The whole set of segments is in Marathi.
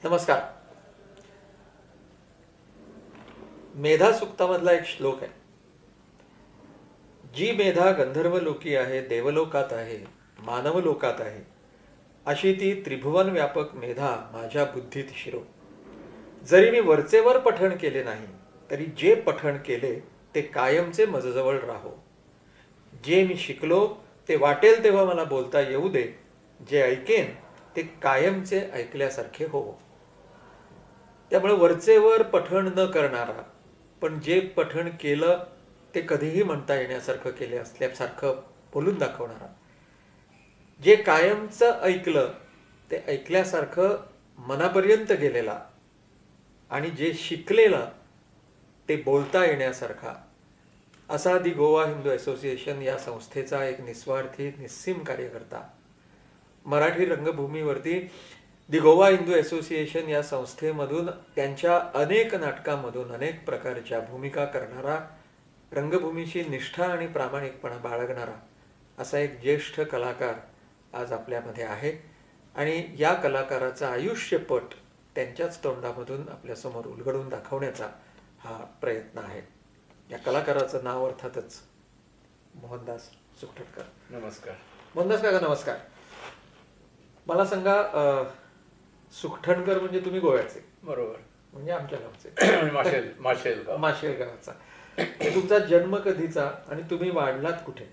नमस्कार. मेधा सुक्तामधला एक श्लोक आहे. जी मेधा गंधर्वलोकी आहे, देवलोकात आहे, मानवलोकात आहे, अशी ती त्रिभुवन व्यापक मेधा माझ्या बुद्धीत शिरो. जरी मी वरचेवर पठण केले नाही, तरी जे पठण केले ते कायमचे मजजवळ राहो. जे मी शिकलो ते वाटेल तेव्हा मला बोलता येऊ दे. जे ऐकेन ते कायमचे ऐकल्यासारखे हो. त्यामुळे वरचेवर पठण न करणारा, पण जे पठण केलं ते कधीही म्हणता येण्यासारखं केले असल्यासारखं बोलून दाखवणारा, जे कायमचं ऐकलं ते ऐकल्यासारखं मनापर्यंत गेलेला, आणि जे शिकलेलं ते बोलता येण्यासारखा, असा दि गोवा हिंदू असोसिएशन या संस्थेचा एक निस्वार्थी निस्सीम कार्यकर्ता मराठी रंगभूमीवरती दि गोवा हिंदू असोसिएशन या संस्थेमधून त्यांच्या अनेक नाटकांमधून अनेक प्रकारच्या भूमिका करणारा, रंगभूमीशी निष्ठा आणि प्रामाणिकपणा बाळगणारा असा एक ज्येष्ठ कलाकार आज आपल्यामध्ये आहे. आणि या कलाकाराचा आयुष्यपट त्यांच्याच तोंडामधून आपल्यासमोर उलगडून दाखवण्याचा हा प्रयत्न आहे. या कलाकाराचं नाव अर्थातच मोहनदास सुखटणकर. नमस्कार. मोहनदास काका नमस्कार. मला सांगा, सुखटणकर म्हणजे तुम्ही गोव्याचे? बरोबर. म्हणजे आमच्या गावचे माशेल गावचा. तुमचा जन्म कधीचा आणि तुम्ही वाढलात कुठे?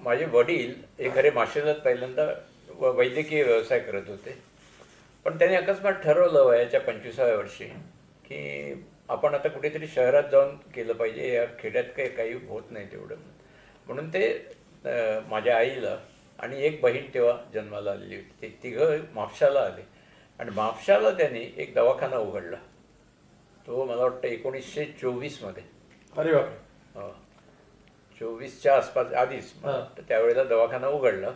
माझे वडील हे खरे माशेलात पहिल्यांदा वैद्यकीय व्यवसाय करत होते, पण त्यांनी अकस्मात ठरवलं वयाच्या 25व्या वर्षी की आपण आता कुठेतरी शहरात जाऊन केलं पाहिजे, या खेड्यात काही होत नाही तेवढं. म्हणून ते माझ्या आईला आणि एक बहीण तेव्हा जन्माला आलेली होती, ते तिघं म्हापशाला आले. आणि म्हापशाला त्यांनी एक दवाखाना उघडला. तो मला वाटतं 1924 मध्ये. अरे बापरे. 24च्या आसपास आधीच त्यावेळेला दवाखाना उघडला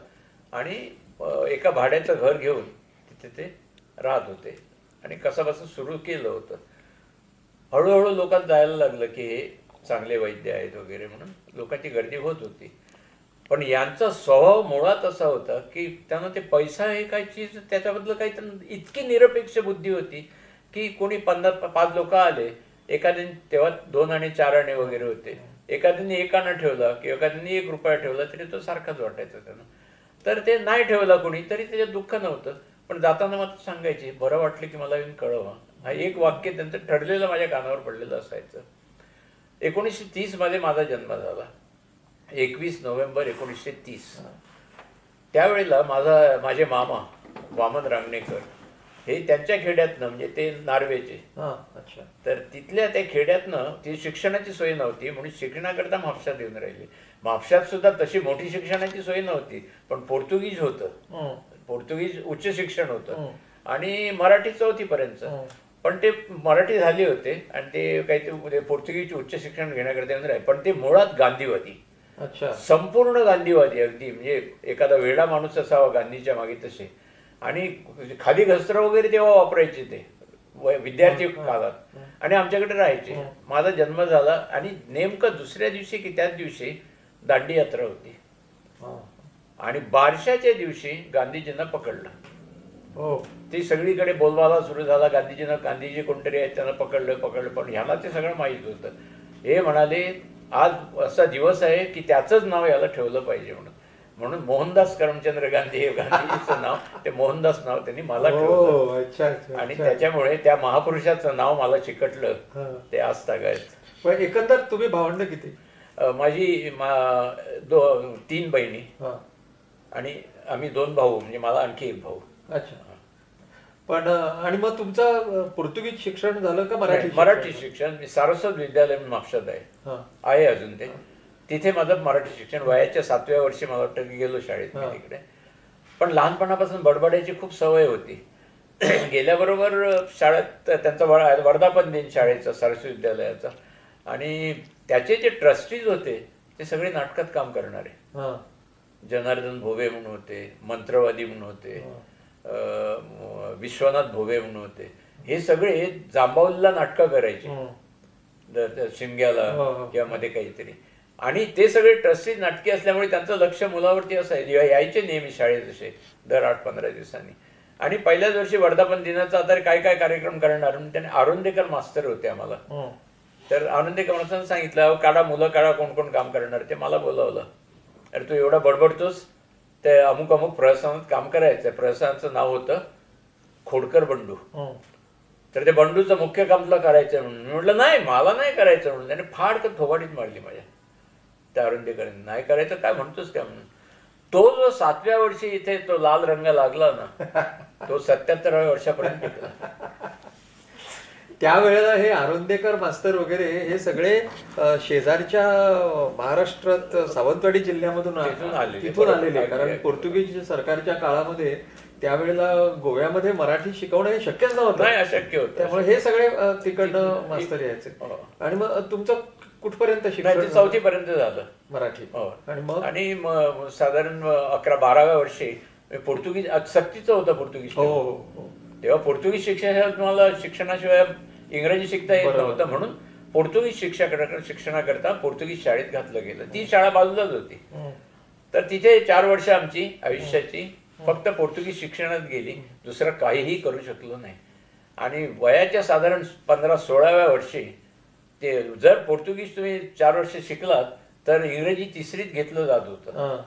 आणि एका भाड्याचं घर घेऊन तिथे ते राहत होते आणि कसं सुरू केलं होतं. हळूहळू लोकांना जायला लागलं की हे चांगले वैद्य आहेत वगैरे म्हणून लोकांची गर्दी होत होती. पण यांचा स्वभाव मुळात असा होता की त्यांना ते पैसा हे काय चीज त्याच्याबद्दल काही त्यांना इतकी निरपेक्ष बुद्धी होती की कोणी 5 लोक आले, एखाद्याने तेव्हा 2 आणि 4 आणे वगैरे होते, एखाद्याने 1 आणा ठेवला किंवा एखाद्याने 1 रुपया ठेवला तरी तो सारखाच वाटायचा त्यांना. तर ते नाही ठेवला कोणी तरी त्याच्यात दुःख नव्हतं, पण जाताना मात्र सांगायचे बरं वाटलं की मला येऊन कळवा. हा एक वाक्य त्यांचं ठरलेलं माझ्या कानावर पडलेलं असायचं. 1930 मध्ये माझा जन्म झाला, 21 नोव्हेंबर 1930. त्यावेळेला माझे मामा वामन रांगणेकर हे त्यांच्या खेड्यातनं, म्हणजे ते नार्वेचे, तर तिथल्या त्या खेड्यातनं ती शिक्षणाची सोय नव्हती म्हणून शिक्षणाकरता म्हापशात येऊन राहिली. म्हापशात सुद्धा तशी मोठी शिक्षणाची सोय नव्हती, पण पोर्तुगीज होतं, पोर्तुगीज उच्च शिक्षण होतं आणि मराठी 4थी पर्यंत. पण ते मराठी झाले होते आणि ते काहीतरी पोर्तुगीज उच्च शिक्षण घेण्याकरता येऊन राहिले, पण ते मुळात गांधीवादी, संपूर्ण गांधीवादी, अगदी म्हणजे एखादा वेडा माणूस असावा गांधीच्या मागे तसे. आणि खादी घस्त्र वगैरे तेव्हा वापरायचे ते विद्यार्थी काळात आणि आमच्याकडे राहायचे. माझा जन्म झाला आणि नेमकं दुसऱ्या दिवशी की त्याच दिवशी दांडी यात्रा होती आणि बारशाच्या दिवशी गांधीजींना पकडलं. ती सगळीकडे बोलबाला सुरू झाला, गांधीजी कोणतरी आहेत त्यांना पकडलं. पण ह्याला ते सगळं माहीत होतं. हे म्हणाले आज असा दिवस आहे की त्याचंच नाव याला ठेवलं पाहिजे म्हणून मोहनदास करमचंद्र गांधी हे गांधीजीचं नाव, ते मोहनदास नाव त्यांनी मला ठेवलं. आणि त्याच्यामुळे त्या महापुरुषाचं नाव मला चिकटलं ते आज तागायत. पण एकंदर तुम्ही भावंड किती? माझी 3 बहिणी आणि आम्ही 2 भाऊ, म्हणजे मला आणखी 1 भाऊ. अच्छा. पण आणि मग तुमचं पोर्तुगीज शिक्षण झालं का मराठी शिक्षण? मी सारस्वत विद्यालय म्हणून म्हापशात आहे अजून ते. तिथे माझं मराठी शिक्षण वयाच्या 7व्या वर्षी मला वाटतं की गेलो शाळेत मी तिकडे. पण लहानपणापासून बडबडायची खूप सवय होती. गेल्याबरोबर शाळेत त्यांचा वर्धापन दिन शाळेचा सारस्वत विद्यालयाचा, आणि त्याचे जे ट्रस्टीज होते ते सगळे नाटकात काम करणारे. जनार्दन भोवे म्हणून होते, मंत्रवादी म्हणून होते, विश्वनाथ भोवे म्हणून होते. हे सगळे जांबावलीला नाटकं करायचे, शिमग्याला किंवा मध्ये काहीतरी. आणि ते सगळे ट्रस्टी नाटके असल्यामुळे त्यांचं लक्ष मुलावरती असायचं. यायचे नेहमी शाळेत असे दर 8-15 दिवसांनी. आणि पहिल्याच वर्षी वर्धापन दिनाचा आता काय काय कार्यक्रम करणार म्हणून त्याने आरुंदेकर मास्तर होते आम्हाला. तर आरुंदेकर मास्तरांनी सांगितलं काढा मुलं काढा कोण कोण काम करणार. ते मला बोलावलं, अरे तू एवढा बडबडतोस, ते अमुक अमुक प्रहसनात काम करायचं. प्रहसनाचं नाव होतं खोडकर बंडू. तर ते बंडूचं मुख्य काम तुला करायचं म्हणून मी म्हटलं नाही मला नाही करायचं म्हणून. त्याने फाडकन थोबाडीत मारली माझ्या त्या आरुंदेकरांनी. नाही करायचं काय म्हणतोस काय म्हणून. तो जो 7व्या वर्षी इथे तो लाल रंग लागला ना तो 77व्या वर्षापर्यंत टिकला. त्यावेळेला हे आरुंदेकर मास्तर वगैरे हे सगळे शेजारच्या महाराष्ट्रात सावंतवाडी जिल्ह्यामधून तिथून आलेले. कारण पोर्तुगीज सरकारच्या काळामध्ये त्यावेळेला गोव्यामध्ये मराठी शिकवणं हे शक्यच नव्हतं. नाही, अशक्य होतं. त्यामुळे हे सगळे तिकडनं मास्तर यायचे. आणि मग तुमचं कुठपर्यंत शिक्षण? 4थी पर्यंत झालं मराठी. आणि मग साधारण 11-12व्या वर्षी पोर्तुगीज सक्तीचं होतं पोर्तुगीज. तेव्हा पोर्तुगीज शिक्षणाशिवाय इंग्रजी शिकता येत नव्हतं. म्हणून पोर्तुगीज शिक्षणाकरता पोर्तुगीज शाळेत घातलं गेलं. ती शाळा बाजूलाच होती. तर तिथे 4 वर्ष आमची आयुष्याची फक्त पोर्तुगीज शिक्षणात गेली. दुसरं काहीही करू शकलो नाही. आणि वयाच्या साधारण 15-16व्या वर्षी ते जर पोर्तुगीज तुम्ही 4 वर्ष शिकलात तर इंग्रजी 3रीत घेतलं जात होतं.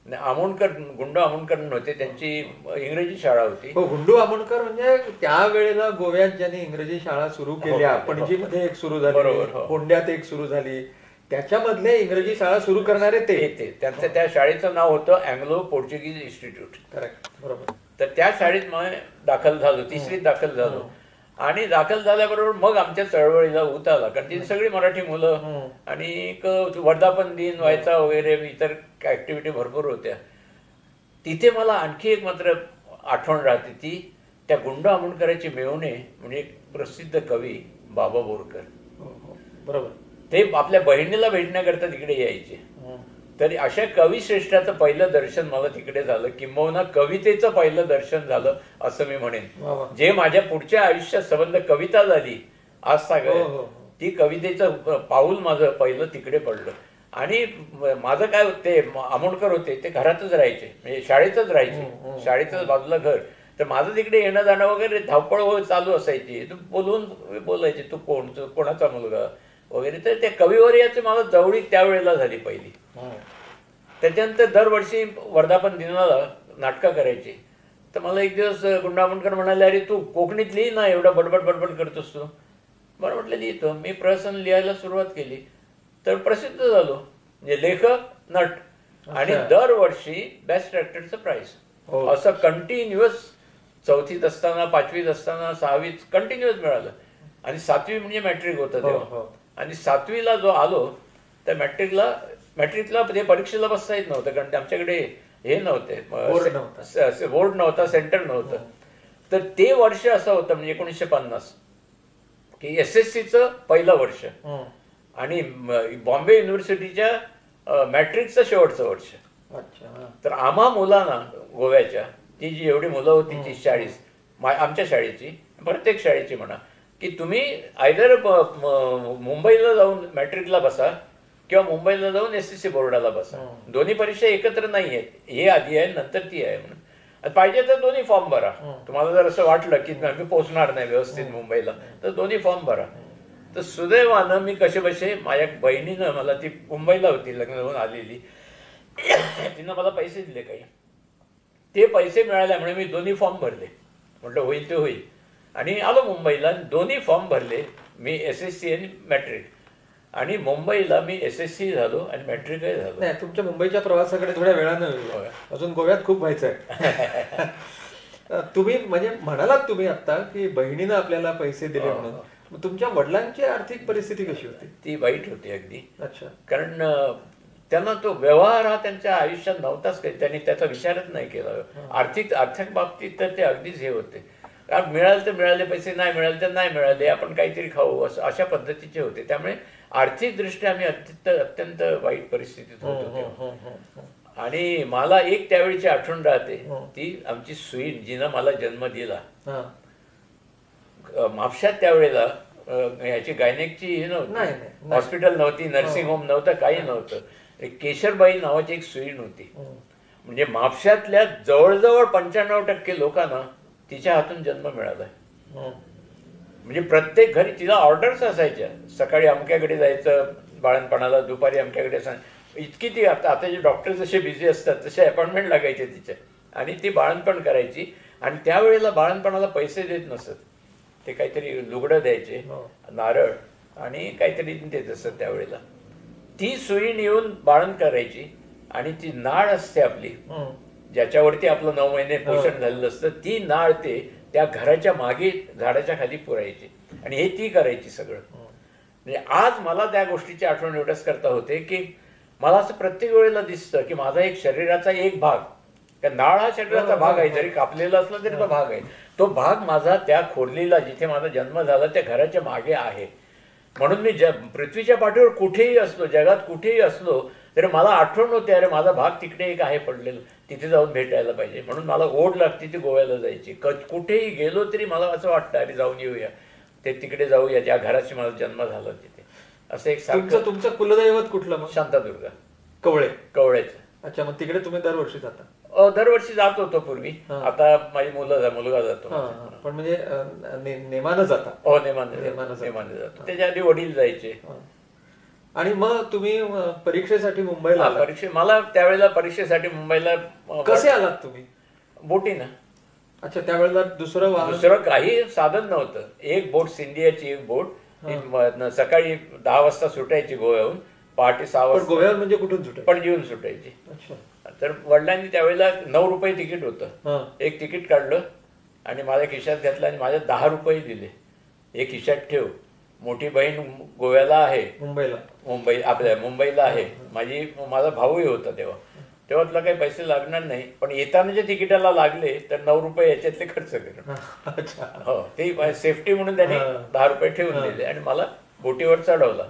आमोणकर गुंडू आमोणकर होते, त्यांची इंग्रजी शाळा होती. गुंडू आमोणकर म्हणजे त्यावेळेला गोव्यात ज्यांनी इंग्रजी शाळा सुरू केल्या, पणजीमध्ये एक सुरू झाली, कोंड्यात एक सुरू झाली, त्याच्यामधले इंग्रजी शाळा सुरू करणारे ते. त्यांचं त्या शाळेचं नाव होतं अँग्लो पोर्चुगीज इन्स्टिट्यूट. करेक्ट, बरोबर. तर त्या शाळेत मग दाखल झालो, 3रीत दाखल झालो. आणि दाखल झाल्याबरोबर मग आमच्या चळवळीला ऊत आला. कारण तिथे सगळी मराठी मुलं आणि वर्धापन दिन व्हायचा वगैरे इतर ऍक्टिव्हिटी भरपूर होत्या. तिथे मला आणखी एक मात्र आठवण राहते, ती त्या गुंडू आमोणकरांची मेवणे म्हणजे एक प्रसिद्ध कवी बाबा बोरकर. बरोबर. ते आपल्या बहिणीला भेटण्याकरता तिकडे यायचे. तरी अशा कविश्रेष्ठाचं पहिलं दर्शन मला तिकडे झालं, किंबहुना कवितेचं पहिलं दर्शन झालं असं मी म्हणेन. जे माझ्या पुढच्या आयुष्यात संबंध कविता झाली आज सांगाय, ती कवितेचं पाऊल माझं पहिलं तिकडे पडलं. आणि माझं काय ते आमोणकर होते ते घरातच राहायचे, म्हणजे शाळेतच राहायचे, शाळेतच बाजूला घर. तर माझं तिकडे येणं जाणं वगैरे धावपळ चालू असायची. बोलायचे तू कोण, कोणाचा मुलगा वगैरे. तर त्या कविवर्याची मला जवळीक त्यावेळेला झाली पहिली. त्याच्यानंतर दरवर्षी वर्धापन दिनाला नाटकं करायची. तर मला एक दिवस गुंडू आमोणकर म्हणाले, अरे तू कोकणीत लिही ना, एवढा बडबड करतोस तू. बरं म्हटलं लिहितो. मी प्रहसन लिहायला सुरुवात केली तर प्रसिद्ध झालो, म्हणजे लेखक नट. आणि दरवर्षी बेस्ट ऍक्टरचं प्राइज असं कंटिन्युअस 4थीत असताना, 5वीत असताना, 6वीत कंटिन्युअस मिळालं. आणि 7वी म्हणजे मॅट्रिक होतं तेव्हा. आणि 7वीला जो आलो तर मॅट्रिकला ते परीक्षेला बसता येत नव्हतं, कारण आमच्याकडे हे नव्हते, बोर्ड नव्हता, सेंटर नव्हतं. तर ते वर्ष असं होतं म्हणजे 1950 की SSCचं पहिलं वर्ष आणि बॉम्बे युनिव्हर्सिटीच्या मॅट्रिकचं शेवटचं वर्ष. तर आम्हा मुलांना गोव्याच्या ती जी एवढी मुलं होती 30-40 आमच्या शाळेची, प्रत्येक शाळेची म्हणा, की तुम्ही आयदर मुंबईला जाऊन मॅट्रिकला बसा किंवा मुंबईला जाऊन SSC बोर्डाला बसा. दोन्ही परीक्षा एकत्र नाही आहेत, हे आधी आहे नंतर ती आहे म्हणून. पाहिजे तर दोन्ही फॉर्म भरा. तुम्हाला जर असं वाटलं की मी पोहोचणार नाही व्यवस्थित मुंबईला तर दोन्ही फॉर्म भरा. तर सुदैवानं मी कसे बसे माझ्या बहिणीनं मला, ती मुंबईला होती लग्न होऊन आलेली, तिनं मला पैसे दिले काही. ते पैसे मिळाल्यामुळे मी दोन्ही फॉर्म भरले. म्हटलं होईल ते होईल. आणि आलो मुंबईला, दोन्ही फॉर्म भरले मी, SSC आणि मॅट्रिक. आणि मुंबईला मी SSC झालो आणि मॅट्रिकही झालो. नाही, तुमच्या मुंबईच्या प्रवासाकडे थोड्या वेळानं अजून गोव्यात खूप व्हायचं आहे. तुम्ही म्हणजे म्हणालात तुम्ही आता की बहिणीनं आपल्याला पैसे दिले म्हणून, तुमच्या वडिलांची आर्थिक परिस्थिती कशी होती? ती वाईट होती अगदी. अच्छा. कारण त्यांना तो व्यवहार हा त्यांच्या आयुष्यात नव्हताच काही, त्यांनी त्याचा विचारच नाही केला. आर्थिक बाबतीत तर ते अगदीच हे होते. कारण मिळाले तर मिळाले पैसे, नाही मिळाले तर नाही मिळाले, आपण काहीतरी खाऊ, असं अशा पद्धतीचे होते. त्यामुळे आर्थिकदृष्ट्या आम्ही अत्यंत वाईट परिस्थितीत होतो. आणि मला एक त्यावेळीची आठवण राहते, ती आमची सुईण जिनं मला जन्म दिला. म्हापशात त्यावेळेला ह्याची गायनेकची हे नव्हती, हॉस्पिटल नव्हती, नर्सिंग होम नव्हतं, काही नव्हतं. केशरबाई नावाची एक सुईण होती. म्हणजे म्हापशातल्या जवळजवळ 95% लोकांना तिच्या हातून जन्म मिळाला. म्हणजे प्रत्येक घरी तिला ऑर्डर्स असायच्या. सकाळी अमक्याकडे जायचं बाळणपणाला, दुपारी अमक्याकडे इतकी ती आता जे डॉक्टर जसे बिझी असतात तसे अपॉइंटमेंट लागायचे तिच्या. आणि ती बाळणपण करायची. आणि त्यावेळेला बाळणपणाला पैसे देत नसत. ते काहीतरी लुगडं द्यायचे, नारळ आणि काहीतरी देत असत त्यावेळेला. ती सुईण येऊन बाळण करायची आणि ती नाळ असते आपली ज्याच्यावरती आपलं 9 महिने पोषण झालेलं असतं, ती नाळ ते त्या घराच्या मागे झाडाच्या खाली पुरायची. आणि हे ती करायची सगळं. म्हणजे आज मला त्या गोष्टीची आठवण एवढंच करता होते की मला असं प्रत्येक वेळेला दिसतं की माझा एक शरीराचा एक भाग, त्या नाळ हा शरीराचा भाग आहे, जरी कापलेला असला तरी तो भाग आहे. तो भाग माझा त्या खोरलीला जिथे माझा जन्म झाला त्या घराच्या मागे आहे. म्हणून मी पृथ्वीच्या पाठीवर कुठेही असलो, जगात कुठेही असलो तरी मला आठवण होते, अरे माझा भाग तिकडे एक आहे पडलेला, तिथे जाऊन भेटायला पाहिजे. म्हणून मला ओढ लागते ती गोव्याला जायची. कुठेही गेलो तरी मला असं वाटतं अरे जाऊन येऊया, ते तिकडे जाऊया ज्या घराची माझा जन्म झाला तिथे. असं एक सारखं. तुमचं कुलदैवत कुठलं मग? शांतादुर्गा कवळेचं. अच्छा, मग तिकडे तुम्ही दरवर्षी जाता? दरवर्षी जात होतो पूर्वी. आता माझी मुलगा जातो. पण म्हणजे नेमानं जाता? हो, नेमाने जातो. त्याच्या आधी वडील जायचे. आणि मग तुम्ही परीक्षेसाठी मुंबईला? मला त्यावेळेला परीक्षेसाठी मुंबईला कसे आलात तुम्ही? बोटीनं. अच्छा, त्यावेळेला दुसरं काही साधन नव्हतं. एक बोट, सिंधियाची एक बोट, सकाळी 10 वाजता सुटायची गोव्याहून, पहाटे 6 वाजता. गोव्यावर म्हणजे कुठून सुटायची? पणजीहून सुटायची. तर वडिलांनी त्यावेळेला 9 रुपये तिकीट होतं. एक तिकीट काढलं आणि माझ्या खिशात घातलं आणि माझ्या 10 रुपये दिले. हे खिशात ठेव, मोठी बहीण गोव्याला आहे, मुंबईला आहे. माझा भाऊही होता तेव्हा तुला काही पैसे लागणार नाही, पण येताना जे तिकिटाला लागले तर 9 रुपये याच्यातले खर्च कर. हो, ते सेफ्टी म्हणून त्यांनी 10 रुपये ठेवून दिले आणि मला बोटीवर चढवला.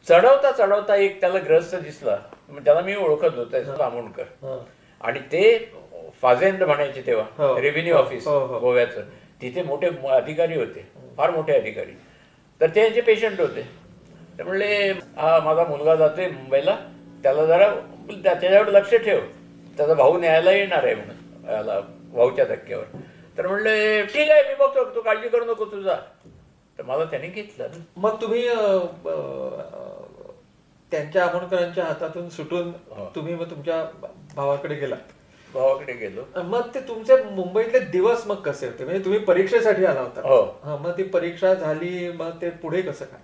चढवता एक त्याला ग्रस्त दिसला. त्याला मी ओळखत होतो, आमोणकर. आणि ते फाजेंड म्हणायचे तेव्हा, रेव्हेन्यू ऑफिस गोव्याचं. तिथे मोठे अधिकारी होते, फार मोठे अधिकारी. तर ते यांचे पेशंट होते. ते म्हणले हा माझा मुलगा जातोय मुंबईला, त्याला जरा त्याच्यावर लक्ष ठेव, त्याचा भाऊ न्यायला येणार आहे म्हणून याला भाऊच्या धक्क्यावर. तर म्हणले ठीक आहे, मी बघतो, तू काळजी करू नको तुझा. तर मला त्याने घेतलं. मग तुम्ही त्यांच्या आमोणकरांच्या हातातून सुटून तुम्ही मग तुमच्या भावाकडे गेलो. मग ते तुमचे मुंबईतले दिवस मग कसे होते? म्हणजे तुम्ही परीक्षेसाठी आला होता. मग ती परीक्षा झाली, मग ते पुढे कसं काय?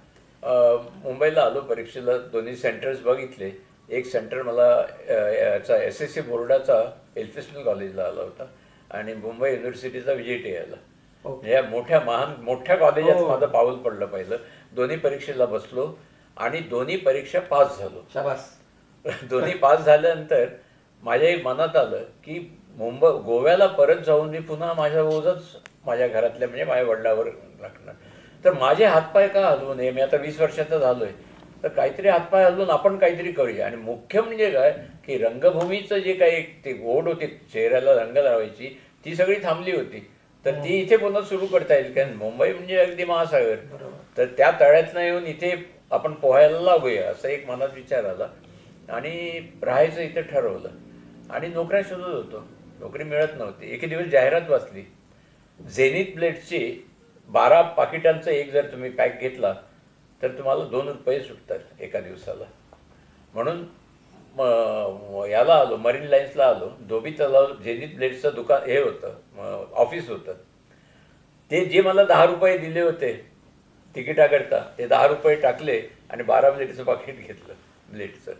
मुंबईला आलो परीक्षेला. दोन्ही सेंटर्स बघितले. एक सेंटर मला याचा SSC बोर्डाचा एल्फिन्स्टन कॉलेजला आला होता आणि मुंबई युनिव्हर्सिटीचा VJTIला. या मोठ्या कॉलेजात माझं पाऊल पडलं पहिलं. दोन्ही परीक्षेला बसलो आणि दोन्ही परीक्षा पास झालो. शाबास. दोन्ही पास झाल्यानंतर माझ्या एक मनात आलं की गोव्याला परत जाऊन मी पुन्हा माझ्या ओझच माझ्या घरातल्या म्हणजे माझ्या वडिलांवर टाकणार. तर माझे हातपाय का हलवू नये? मी आता 20 वर्षाचा झालोय, तर काहीतरी हातपाय हलवून आपण काहीतरी करूया. आणि मुख्य म्हणजे काय की रंगभूमीचं जे काही ते ओढ होती चेहऱ्याला रंग लावायची, ती सगळी थांबली होती. तर ती इथे पुन्हा सुरू करता येईल, कारण मुंबई म्हणजे अगदी महासागर. तर त्या तळ्यातनं येऊन इथे आपण पोहायला लागूया असं एक मनात विचार आला आणि राहायचं इथे ठरवलं. आणि नोकऱ्या शोधत होतो, नोकरी मिळत नव्हती. एके दिवस जाहिरात वाचली, झेनिथ ब्लेडची 12 पाकिटांचं एक जर तुम्ही पॅक घेतला तर तुम्हाला 2 रुपये सुटतात एका दिवसाला. म्हणून याला आलो, मरीन लाईन्सला आलो. धोबी तलाव झेनिथ ब्लेडचं दुकान हे होतं, ऑफिस होतं. ते जे मला 10 रुपये दिले होते तिकिटाकरता, ते 10 रुपये टाकले आणि 12 ब्लेडचं पाकिट घेतलं ब्लेडचं.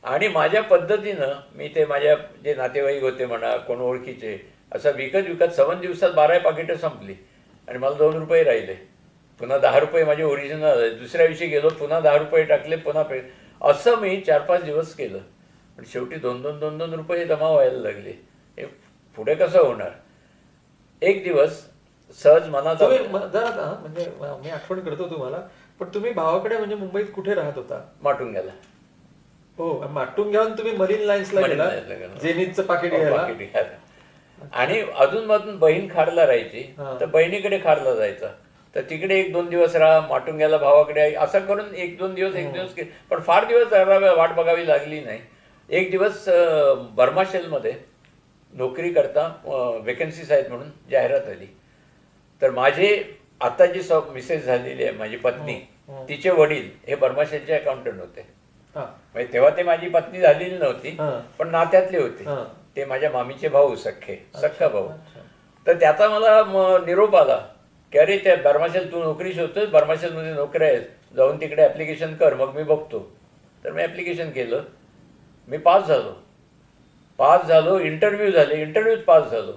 आणि माझ्या पद्धतीनं मी ते माझ्या जे नातेवाईक होते म्हणा, कोण ओळखीचे, असं विकत 7 दिवसात 12 पाकिटं संपली आणि मला 2 रुपये राहिले. पुन्हा 10 रुपये माझे ओरिजिनल. दुसऱ्या दिवशी गेलो, पुन्हा 10 रुपये टाकले, पुन्हा असं मी 4-5 दिवस केलं. पण शेवटी 2 रुपये जमा व्हायला लागले. हे पुढे कसं होणार? एक दिवस सहज मनात म्हणजे मी आठवण करतो तुम्हाला, पण तुम्ही भावाकडे म्हणजे मुंबईत कुठे राहत होता? माटुंग्याला. हो, माटुंग्याहून तुम्ही मरीन लाईन्सला गेला झेनिथचं पाकिट घ्यायला. आणि अजून मधून बहीण खारला राहायची, तर बहिणीकडे खारला जायचा. तर तिकडे 1-2 दिवस राहा, माटुंग्याला भावाकडे, असं करून 1-2 दिवस पण फार दिवस वाट बघावी लागली नाही. एक दिवस बर्मा शेलमध्ये नोकरी करता वेकन्सीज आहेत म्हणून जाहिरात आली. तर माझे आता जी मिसेस झालेली आहे माझी पत्नी, तिचे वडील हे बर्माशेलचे अकाउंटंट होते. म्हणजे तेव्हा ते माझी पत्नी झालेली नव्हती, पण नात्यातले होते. ते माझ्या मामीचे भाऊ, सख्खा भाऊ. तर त्याचा मला निरोप आला की अरे त्या बर्माशेल तू नोकरी शोधतोस, बर्माशेलमध्ये नोकऱ्या आहेत, जाऊन तिकडे ऍप्लिकेशन कर, मग मी बघतो. तर मी ऍप्लिकेशन केलं, मी पास झालो, इंटरव्ह्यू झाले, इंटरव्ह्यूत पास झालो.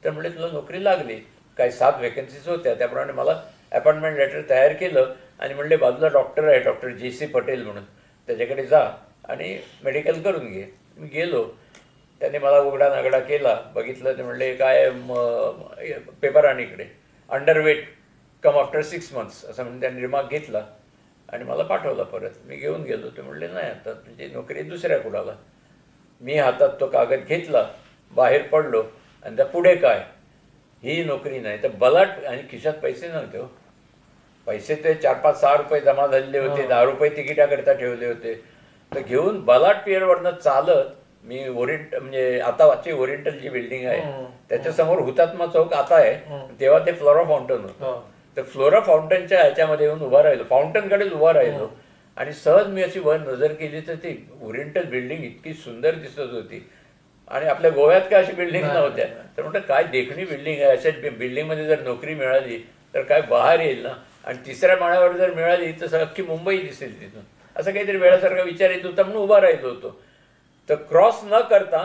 तर म्हणजे तुला नोकरी लागली. काही 7 वेकन्सीज होत्या, त्याप्रमाणे मला अपॉइंटमेंट लेटर तयार केलं आणि म्हणले बाजूला डॉक्टर आहे, डॉक्टर JC पटेल म्हणून, त्याच्याकडे जा आणि मेडिकल करून घे. मी गेलो, त्याने मला उघडा नागडा केला, बघितलं. ते म्हणले काय पेपर आणि इकडे अंडरवेट कम आफ्टर 6 months असं म्हणून त्यांनी रिमार्क घेतला आणि मला पाठवला परत. मी घेऊन गेलो. ते म्हणले नाही आता तुझी नोकरी दुसऱ्या कुणाला. मी हातात तो कागद घेतला, बाहेर पडलो आणि त्या पुढे काय, ही नोकरी नाही. तर बलाट आणि खिशात पैसे नव्हते. पैसे ते 4-5-6 रुपये जमा झालेले होते, 10 रुपये तिकिटाकरिता ठेवले होते. तर घेऊन बलाट पिअरवरनं चालत मी म्हणजे आताची ओरिएंटल जी बिल्डिंग आहे त्याच्यासमोर हुतात्मा चौक आता आहे, तेव्हा ते फ्लोरा फाउंटन होतं. तर फ्लोरा फाउंटनच्या ह्याच्यामध्ये येऊन उभा राहिलो, फाउंटनकडेच उभा राहिलो आणि सहज मी अशी वर नजर केली तर ती ओरिएंटल बिल्डिंग इतकी सुंदर दिसत होती. आणि आपल्या गोव्यात काय अशी बिल्डिंग नव्हत्या. तर म्हटलं काय देखणी बिल्डिंग आहे, अशा बिल्डिंगमध्ये जर नोकरी मिळाली तर काय बाहेर येईल ना. आणि 3ऱ्या माळ्यावर जर मिळाली तर अख्खी मुंबई दिसेल तिथून, असं काहीतरी वेळासारखा विचार येत होता म्हणून उभा राहिलो होतो. तर क्रॉस न करता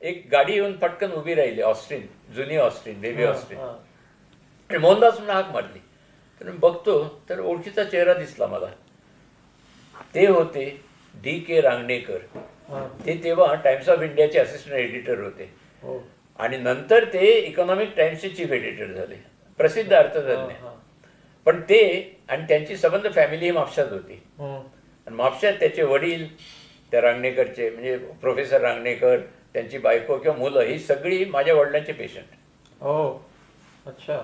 एक गाडी येऊन पटकन उभी राहिली, ऑस्ट्रिन, जुनी ऑस्ट्रिन, बेबी ऑस्ट्रिन. आणि मोहनदास म्हणून हाक मारली. तर मी बघतो तर ओळखीचा चेहरा दिसला मला. ते होते D.K. रांगणेकर. ते तेव्हा टाइम्स ऑफ इंडियाचे असिस्टंट एडिटर होते आणि नंतर ते इकॉनॉमिक टाइम्सचे चीफ एडिटर झाले, प्रसिद्ध अर्थतज्ञ. पण ते आणि त्यांची संबंध फॅमिली म्हापशात होती. आणि म्हापशात त्याचे वडील, त्या रांगणेकरचे म्हणजे प्रोफेसर रांगणेकर, त्यांची बायको किंवा मुलं ही सगळी माझ्या वडिलांचे पेशंट. अच्छा.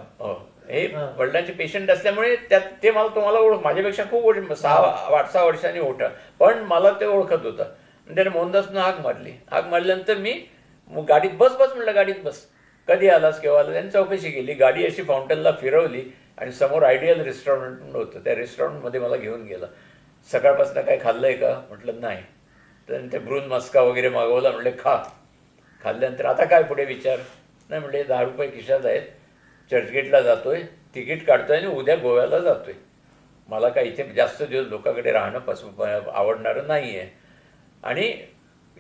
हे वडिलांचे पेशंट असल्यामुळे त्यात ते मला तुम्हाला माझ्यापेक्षा खूप 6-8 वर्षांनी मोठा, पण मला ते ओळखत होता. त्याने मोहनदासनं हाक मारल्यानंतर मी गाडीत बस म्हणलं, गाडीत बस, कधी आलास केव्हा आला. त्यांनी चौकशी केली, गाडी अशी फाउंटनला फिरवली आणि समोर आयडियल रेस्टॉरंट होतं, त्या रेस्टॉरंटमध्ये मला घेऊन गेला. सकाळपासून काय खाल्लंय का म्हटलं नाही. तर ते ब्रून मस्का वगैरे मागवला. म्हणले खाल्ल्यानंतर आता काय पुढे विचार नाही. म्हणले 10 रुपये खिशात आहेत, चर्चगेटला जातोय, तिकीट काढतोय आणि उद्या गोव्याला जातोय. मला काय इथे जास्त दिवस लोकांकडे राहणं आवडणारं नाही आहे. आणि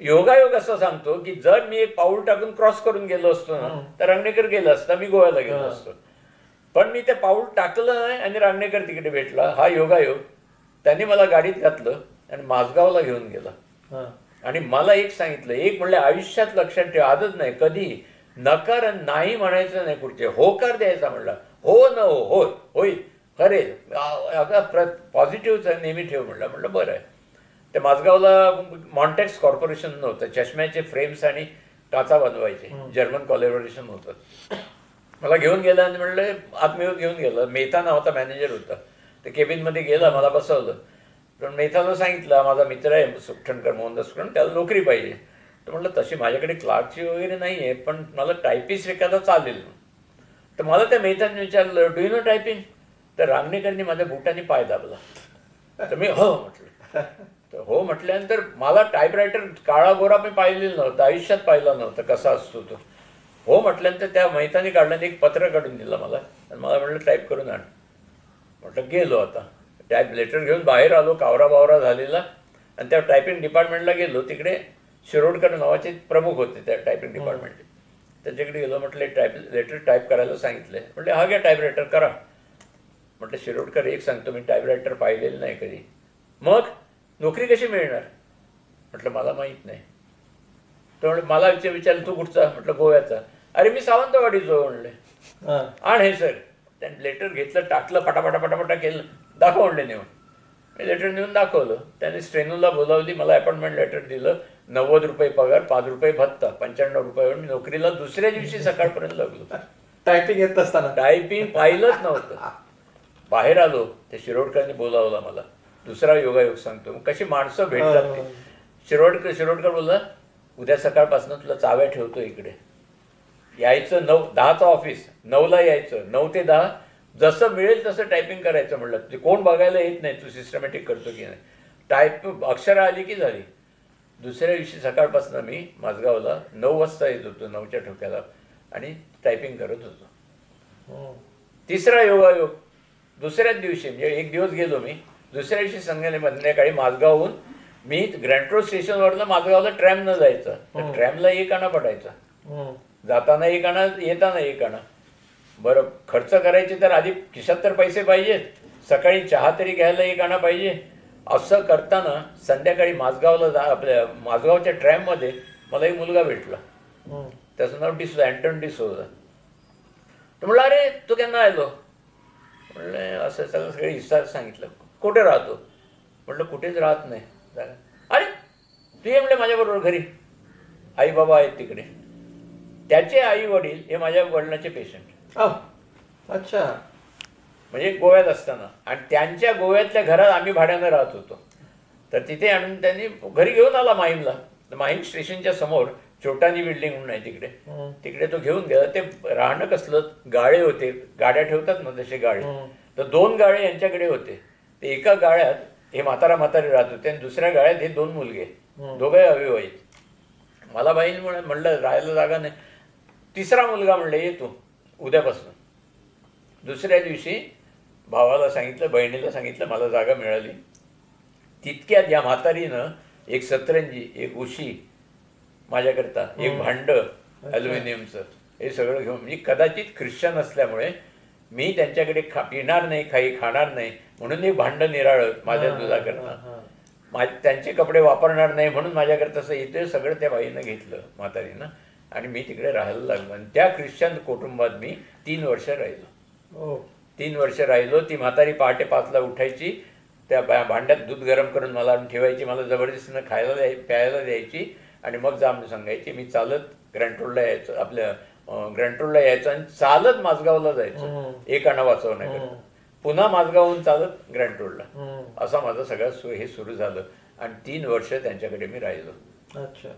योगायोग असं सांगतो की जर मी एक पाऊल टाकून क्रॉस करून गेलो असतो ना तर रांगणेकर गेला असता, मी गोव्याला गेलो असतो. पण मी ते पाऊल टाकलं नाही आणि रांगणेकर तिकडे भेटला. हा योगायोग. त्यांनी मला गाडीत घातलं आणि माझगावला घेऊन गेला. आणि मला एक सांगितलं, एक म्हणले आयुष्यात लक्षात ठेव, आजच नाही कधी नकार नाही म्हणायचं नाही, कुठचे होकार द्यायचा. म्हणला हो न हो, होईल, खरेल, पॉझिटिव्ह नेहमी ठेव. म्हणलं बरं आहे. ते माझगावला मॉन्टेक्स कॉर्पोरेशन नव्हतं, चष्म्याचे फ्रेम्स आणि काचा बनवायचे, जर्मन कोलॅबोरेशन होतं. मला घेऊन गेला आणि म्हणलं आत्मीय घेऊन गेलं. मेहता नावाचा मॅनेजर होता. ते केबिनमध्ये गेला, मला बसवलं. पण मेहताला सांगितलं माझा मित्र आहे सुखटणकर, मोहनदास सुखटणकर, त्याला नोकरी पाहिजे. तर म्हटलं तशी माझ्याकडे क्लार्कची वगैरे नाही आहे, पण मला टायपिस्ट एखादा चालेल. तर मला त्या मेहताने विचारलं डू यू नो टायपिंग. तर रांगणेकरनी माझ्या बुटाने पाय दाबला. तर मी हो म्हटलं. तर हो म्हटल्यानंतर मला टाईपरायटर काळा गोरा मी पाहिलेलं नव्हतं, आयुष्यात पाहिला नव्हता कसा असतो तो. हो म्हटल्यानंतर त्या मेहताने काढल्याने एक पत्र काढून दिलं मला आणि मला म्हटलं टाईप करून आण. म्हटलं गेलो. आता टाईप लेटर घेऊन बाहेर आलो, कावरा बावरा झालेला. आणि त्या टायपिंग डिपार्टमेंटला गेलो. तिकडे शिरोडकर नावाचे प्रमुख होते त्या टायपिंग डिपार्टमेंटचे. त्यांच्याकडे गेलो. म्हटलं लेटर टाईप करायला सांगितलं. म्हटलं हा घ्या टाईपरायटर करा. म्हटलं शिरोडकर एक सांगतो, मी टाईपरायटर पाहिलेलं नाही कधी. मग नोकरी कशी मिळणार. म्हटलं मला माहीत नाही. तर मला विचारलं तू कुठचा. म्हटलं गोव्याचा. अरे मी सावंतवाडीचो. म्हणले आण हे सर. त्याने लेटर घेतलं, टाकलं, पटापटा केलं, दाखव म्हणले नेऊन. मी लेटर नेऊन दाखवलं. त्याने स्टेनोला बोलावली, मला अपॉइंटमेंट लेटर दिलं. 90 रुपये पगार, 5 रुपये भत्ता, 95 रुपये. मी नोकरीला दुसऱ्या दिवशी सकाळपर्यंत लागलो. टायपिंग येत असताना टायपिंग पाहिलंच नव्हतं. बाहेर आलो. ते शिरोडकरने बोलावलं मला. दुसरा योगायोग सांगतो कशी माणसं भेटतात ते. शिरोडकर बोलला उद्या सकाळपासून तुला चाव्या ठेवतो इकडे, यायचं 9-10चं ऑफिस, 9ला यायचं, 9 ते 10 जसं मिळेल तसं टायपिंग करायचं. म्हणलं ते कोण बघायला येत नाही तू सिस्टमॅटिक करतो की नाही. टाईप अक्षरं आली की झाली. दुसऱ्या दिवशी सकाळपासून मी माझगावला 9 वाजता येत होतो, 9च्या ठोक्याला, आणि टायपिंग करत होतो. तिसरा योगायोग दुसऱ्याच दिवशी, म्हणजे एक दिवस गेलो मी, दुसऱ्या दिवशी संध्याकाळी माझगावहून मी ग्रँड रोड स्टेशनवरनं माझगावला ट्रॅमनं जायचं. तर ट्रॅमला 1 आणा पडायचा, जाताना 1 आणा, येताना 1 आणा. बरं, खर्च करायचे तर आधी खिशात तर पैसे पाहिजेत, सकाळी चहा तरी घ्यायला 1 आणा पाहिजे. असं करताना संध्याकाळी माझगावला आपल्या माझगावच्या ट्रॅममध्ये मला एक मुलगा भेटला. त्याचं नाव अँटन डिसोजा. तो म्हणला, अरे तू केव्हा आलो? म्हणलं असं सगळे हिस्सा सांगितलं. कुठे राहतो? म्हटलं कुठेच राहत नाही. अरे तू ये म्हणले माझ्याबरोबर घरी, आई बाबा आहेत तिकडे. त्याचे आई वडील हे माझ्या वडिलांचे पेशंट. अच्छा. म्हणजे गोव्यात असताना, आणि त्यांच्या गोव्यातल्या घरात आम्ही भाड्यानं राहत होतो. तर तिथे आणून त्यांनी घरी घेऊन आला माहीमला. माहीम स्टेशनच्या समोर छोटानी बिल्डिंग म्हणून आहे तिकडे, तिकडे तो घेऊन गेला. ते राहणं कसलं, गाळे होते, गाड्या ठेवतात ना तसे गाळे. तर 2 गाळे यांच्याकडे होते. ते एका गाळ्यात हे म्हातारी राहत होते, आणि दुसऱ्या गाळ्यात हे 2 मुलगे, दोघे अविवाहित. मला बाईन म्हणलं राहायला जागा नाही. तिसरा मुलगा म्हणलं ये तू उद्यापासून. दुसऱ्या दिवशी भावाला सांगितलं, बहिणीला सांगितलं, मला जागा मिळाली. तितक्यात या म्हातारीनं एक सतरंजी, एक उशी माझ्याकरता, एक भांडं ॲल्युमिनियमचं, हे सगळं घेऊन, म्हणजे कदाचित ख्रिश्चन असल्यामुळे मी त्यांच्याकडे पिणार नाही, खाणार नाही म्हणून एक भांडं निराळं माझ्या दुधाकरता, त्यांचे कपडे वापरणार नाही म्हणून माझ्याकरता असं इथे सगळं त्या बाईनं घेतलं, म्हातारीनं. आणि मी तिकडे राहायला लागलो. आणि त्या ख्रिश्चन कुटुंबात मी 3 वर्ष राहिलो. 3 वर्ष राहिलो. ती म्हातारी पहाटे 5ला उठायची, त्या भांड्यात दूध गरम करून मला ठेवायची, मला जबरदस्तीनं प्यायला द्यायची, आणि मग जा म्हणून सांगायची. मी चालत ग्रँड रोडला यायचं, आपल्या ग्रँड रोडला यायचं, आणि चालत माझगावला जायचं 1 आणा वाचवण्याकरता. पुन्हा माझगावहून चालत ग्रँड रोडला. असा माझं सगळं हे सुरू झालं. आणि 3 वर्ष त्यांच्याकडे मी राहिलो. अच्छा.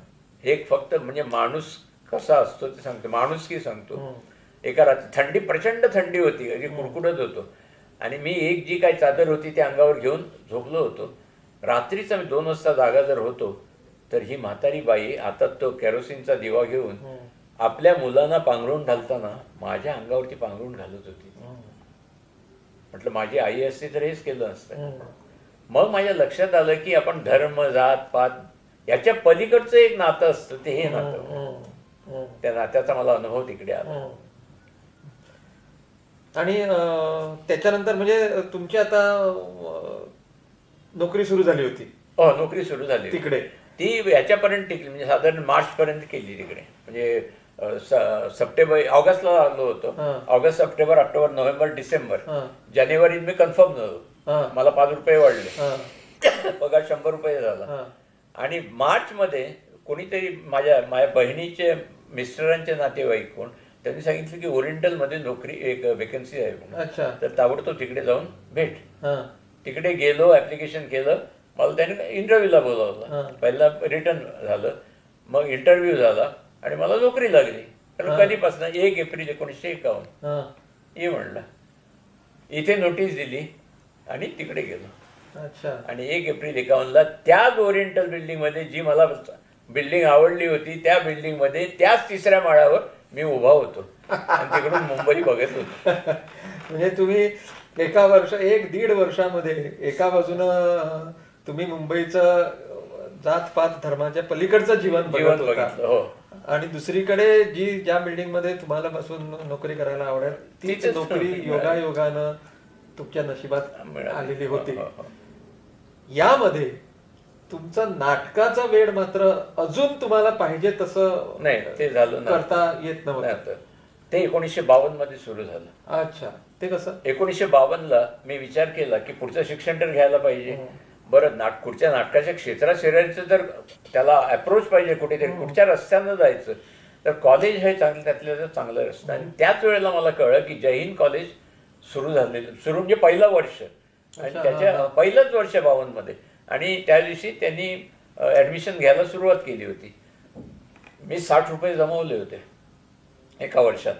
एक फक्त म्हणजे माणूस कसा असतो ते सांगतो, माणुसकी सांगतो. एका रात्री प्रचंड थंडी होती, अगदी कुडकुडत होतो, आणि मी एक जी काही चादर होती ती अंगावर घेऊन झोपलो होतो. रात्रीचा मी 2 वाजता जागा जर होतो, तर ही म्हातारी बाई आता तो केरोसिनचा दिवा घेऊन आपल्या मुलांना पांघरून घालताना माझ्या अंगावरती पांघरून घालत होती. म्हटलं माझी आई असती तर हेच केलं असतं. मग माझ्या लक्षात आलं की आपण धर्म, जात, पात याच्या पलीकडचं एक नातं असतं, ते हे नातं. त्या नात्याचा मला अनुभव तिकडे आला. आणि त्याच्यानंतर म्हणजे तुमची आता नोकरी सुरू झाली होती? नोकरी सुरू झाली तिकडे. ती याच्यापर्यंत टिकली, म्हणजे साधारण मार्च पर्यंत केली तिकडे. म्हणजे सप्टेंबर, ऑगस्टला आलो होतो. August, September, October, November, December, जानेवारीत मी कन्फर्म झालो. मला 5 रुपये वाढले, पगार 100 रुपये झाला. आणि मार्च मध्ये कोणीतरी माझ्या बहिणीचे मिस्टरांचे नातेवाईक कोण, त्यांनी सांगितलं की ओरिएंटलमध्ये नोकरी एक वेकन्सी आहे म्हणून. तर ताबडतोब तिकडे जाऊन भेट. तिकडे गेलो, ऍप्लिकेशन केलं. मला त्याने इंटरव्ह्यूला बोलावलं. पहिला रिटर्न झालं, मग इंटरव्ह्यू झाला, आणि मला नोकरी लागली. तर कधीपासून 1 एप्रिल 1951 ये म्हणलं. इथे नोटीस दिली आणि तिकडे गेलो. आणि 1 एप्रिल 51ला त्याच ओरिएंटल बिल्डिंगमध्ये, जी मला बिल्डिंग आवडली होती, त्या बिल्डिंगमध्ये त्याच 3ऱ्या माळ्यावर मी उभा होतो आणि तिकडून मुंबई बघत होतो. म्हणजे तुम्ही 1-1.5 वर्षामध्ये एका बाजूनं तुम्ही मुंबईचं जात-पात धर्माच्या पलीकडचं जीवन बघितलं, आणि दुसरीकडे ज्या बिल्डिंग मध्ये तुम्हाला बसून नोकरी करायला आवडेल तीच नोकरी योगायोगानं तुमच्या नशिबात आलेली होती. यामध्ये तुमचं नाटकाचा वेळ मात्र अजून तुम्हाला पाहिजे तसं नाही, ते झालं करता येत नव्हतं. ते 1952 मध्ये सुरू झालं. अच्छा. ते कसं? 1952ला मी विचार केला की पुढचं शिक्षण तर घ्यायला पाहिजे. बरं, पुढच्या नाटकाच्या क्षेत्रात शिरायचं तर त्याला अप्रोच पाहिजे, कुठेतरी कुठच्या रस्त्यानं जायचं. तर कॉलेज हे त्यातल्या चांगलं रस्ता. आणि त्याच वेळेला मला कळलं की जय हिंद कॉलेज सुरू झालेलं, म्हणजे पहिलं वर्ष, आणि त्याच्या पहिलंच वर्ष 52 मध्ये. आणि त्या दिवशी त्यांनी ऍडमिशन घ्यायला सुरुवात केली होती. मी 60 रुपये जमवले होते एका वर्षात.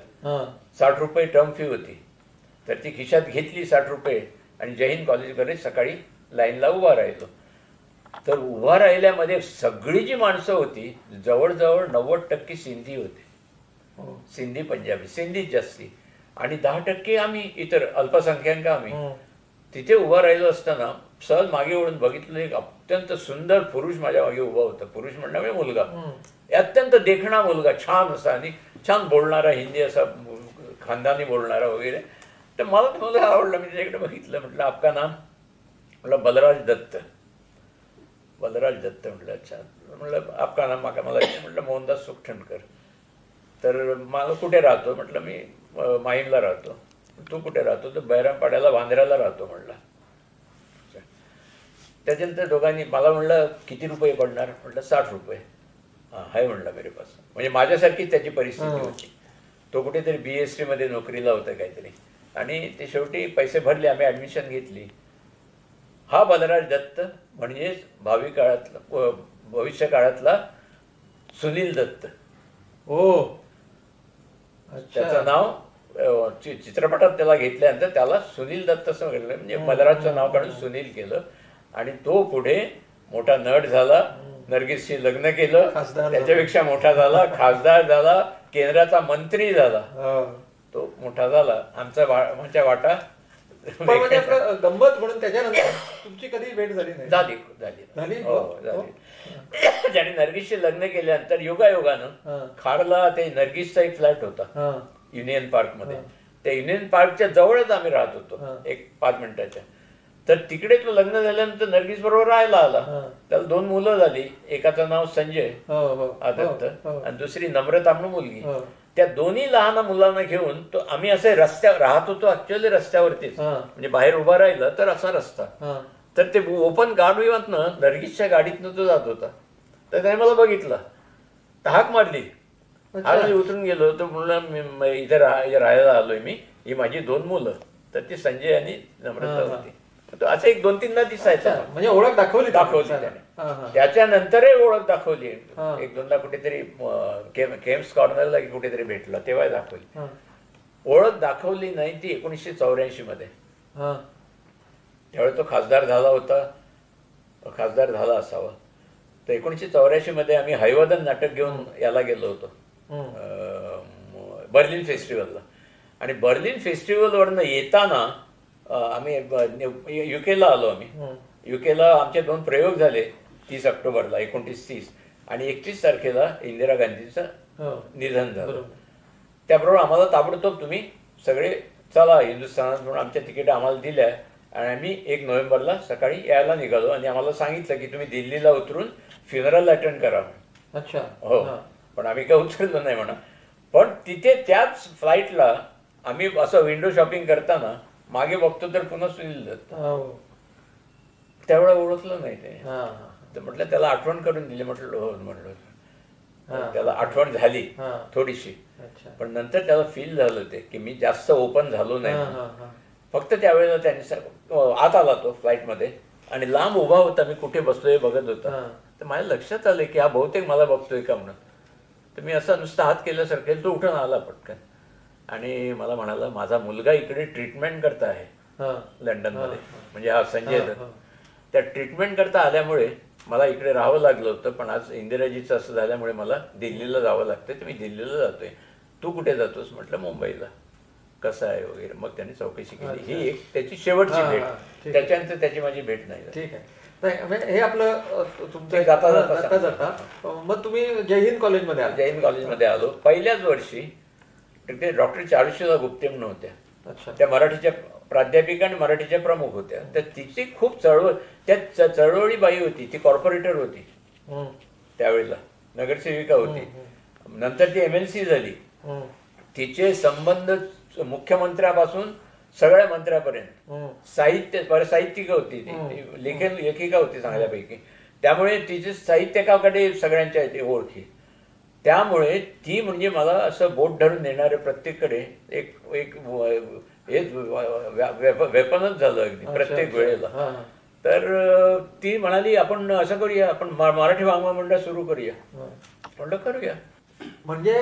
60 रुपये टर्म फी होती. तर ती खिशात घेतली 60 रुपये आणि जय हिंद कॉलेजकडे सकाळी लाईनला उभा राहिलो. तर उभा राहिल्यामध्ये सगळी जी माणसं होती जवळजवळ 90% सिंधी होते. सिंधी पंजाबी, सिंधीच जास्ती आणि 10% आम्ही इतर अल्पसंख्याक आम्ही. तिथे उभा राहिलो असताना सहज मागे वळून बघितलं, एक अत्यंत सुंदर पुरुष माझ्या मागे उभा होता. पुरुष म्हणजे मुलगा, अत्यंत देखणा मुलगा, छान असा आणि छान बोलणारा, हिंदी असा खानदानी बोलणारा वगैरे. तर मला तो मुलगा आवडला. मी त्याच्याकडे बघितलं, म्हटलं आपका नाम? म्हटलं बलराज दत्त. बलराज दत्त म्हटलं. अच्छा. म्हटलं आपका नाम? मला म्हटलं मोहनदास सुखटणकर. तर मला कुठे राहतो? म्हटलं मी माहीमला राहतो. तू कुठे राहतो? तर बैरामपाड्याला वांद्र्याला राहतो म्हटलं. त्याच्यानंतर दोघांनी मला म्हणलं किती रुपये पडणार? म्हटलं 60 रुपये. हां आहे म्हणलं मेरे पास. म्हणजे माझ्यासारखी त्याची परिस्थिती होती. तो कुठेतरी BST मध्ये नोकरीला होता काहीतरी आणि ते शेवटी पैसे भरले, आम्ही ॲडमिशन घेतली. हा बलराज दत्त म्हणजेच भावी काळातला, भविष्य काळातला सुनील दत्त. त्याचं नाव चित्रपटात त्याला घेतल्यानंतर त्याला सुनील दत्त असं म्हटलं, म्हणजे बलराजचं नाव काढून सुनील केलं. आणि तो पुढे मोठा नट झाला, नर्गिसशी लग्न केलं, त्याच्यापेक्षा मोठा झाला, खासदार झाला, केंद्राचा मंत्री झाला. तो मोठा झाला. आमच्या वाटा म्हणजे आपलं गंमत म्हणून त्याच्यानंतर तुमची कधी भेट झाली नाही? झाली. हो झाली. ज्याने नर्गिसशी लग्न केल्यानंतर योगायोगानं खारला ते नर्गिसचा एक फ्लॅट होता युनियन पार्क मध्ये. त्या युनियन पार्कच्या जवळच आम्ही राहत होतो, एक 5 मिनिटाच्या. तर तिकडे तो लग्न झाल्यानंतर नर्गिस बरोबर राहायला आला. त्याला 2 मुलं झाली. एकाचं नाव संजय दत्त आणि दुसरी नम्रता म्हणून मुलगी. त्या दोन्ही लहान मुलांना घेऊन तो आम्ही असे रस्त्यावर राहत होतो. ऍक्च्युअली रस्त्यावरतीच, म्हणजे बाहेर उभा राहिलं तर असा रस्ता. तर ते ओपन गाडीवरनं नर्गिसच्या गाडीतनं तो जात होता. तर त्याने मला बघितलं, हाक मारली. आज उतरून गेलो तर म्हणलं इथे राहायला आलोय मी, ही माझी 2 मुलं. तर ती संजय आणि नम्रता होती. असं एक 2-3दा दिसायचं. म्हणजे ओळख दाखवली त्याने. त्याच्यानंतरही ओळख दाखवली. 1-2दा कुठेतरी केम्स कॉर्नरला कुठेतरी भेटला तेव्हा दाखवली. ओळख दाखवली नाही ती 1984 मध्ये. त्यावेळी तो खासदार झाला होता, खासदार झाला असावा. तर 1984 मध्ये आम्ही हैवदन नाटक घेऊन याला गेलो होतो बर्लिन फेस्टिवलला. आणि बर्लिन फेस्टिवलवरनं येताना आम्ही UK ला आलो. आम्ही UK ला आमचे 2 प्रयोग झाले 30 ऑक्टोबरला 29-30 आणि 31 तारखेला इंदिरा गांधीचं निधन झालं. त्याबरोबर आम्हाला ताबडतोब तुम्ही सगळे चला हिंदुस्थानात म्हणून आमच्या तिकीट आम्हाला दिल्या आणि आम्ही 1 नोव्हेंबरला सकाळी यायला निघालो. आणि आम्हाला सांगितलं की तुम्ही दिल्लीला उतरून फ्युनरल अटेंड करा. अच्छा. हो. पण आम्ही काय उतरलो नाही म्हणा. पण तिथे त्याच फ्लाईटला आम्ही असं विंडो शॉपिंग करताना मागे बघतो तर पुन्हा सुनील दत्त. त्यावेळेला ओळखलं नाही ते. तर म्हटलं त्याला आठवण करून दिली. म्हटलं हो म्हटलं त्याला आठवण झाली थोडीशी. पण नंतर त्याला फील झालं ते की मी जास्त ओपन झालो नाही. फक्त त्यावेळेला त्यांनी आत आला तो फ्लाईटमध्ये आणि लांब उभा होता. मी कुठे बसलोय बघत होता. तर माझ्या लक्षात आलं की हा बहुतेक मला बघतोय का म्हणून. तर मी असं नुसतं हात केल्यासारखं तो उठून आला पटकन आणि मला म्हणाला माझा मुलगा इकडे ट्रीटमेंट करता आहे लंडनमध्ये. म्हणजे हा संजय दत्त. त्या ट्रीटमेंट करता आल्यामुळे मला इकडे राहावं लागलं होतं. पण आज इंदिराजीचं असं झाल्यामुळे मला दिल्लीला जावं लागतं. तर मी दिल्लीला जातोय. तू कुठे जातोस? म्हटलं मुंबईला. कसं आहे वगैरे. मग त्यांनी चौकशी केली. ही एक त्याची शेवटची भेट. त्याच्यानंतर त्याची माझी भेट नाही. ठीक आहे. हे आपलं तुमचं जाता जाता मग तुम्ही जय हिंद कॉलेजमध्ये आलो? जय हिंद कॉलेजमध्ये आलो. पहिल्याच वर्षी तिथे डॉक्टर चारुशिला गुप्ते म्हणून होत्या. त्या मराठीच्या प्राध्यापिका आणि मराठीच्या प्रमुख होत्या. तर तिची खूप चळवळ, त्या चळवळी बाई होती. ती कॉर्पोरेटर होती त्यावेळेला, नगरसेविका होती. नंतर ती MLC झाली. तिचे संबंध मुख्यमंत्र्यापासून सगळ्या मंत्र्यापर्यंत. साहित्यिका होती ती, लेखिका होती चांगल्यापैकी. त्यामुळे तिचे साहित्यकाकडे सगळ्यांच्या ओळखी. त्यामुळे ती म्हणजे मला असं बोट धरून नेणारे प्रत्येककडे एक एक वेपनच झालं अगदी प्रत्येक वेळेला. तर ती म्हणाली आपण असं करूया, आपण मराठी वाङ्मय मंडळ सुरू करूया. म्हणलं करूया. म्हणजे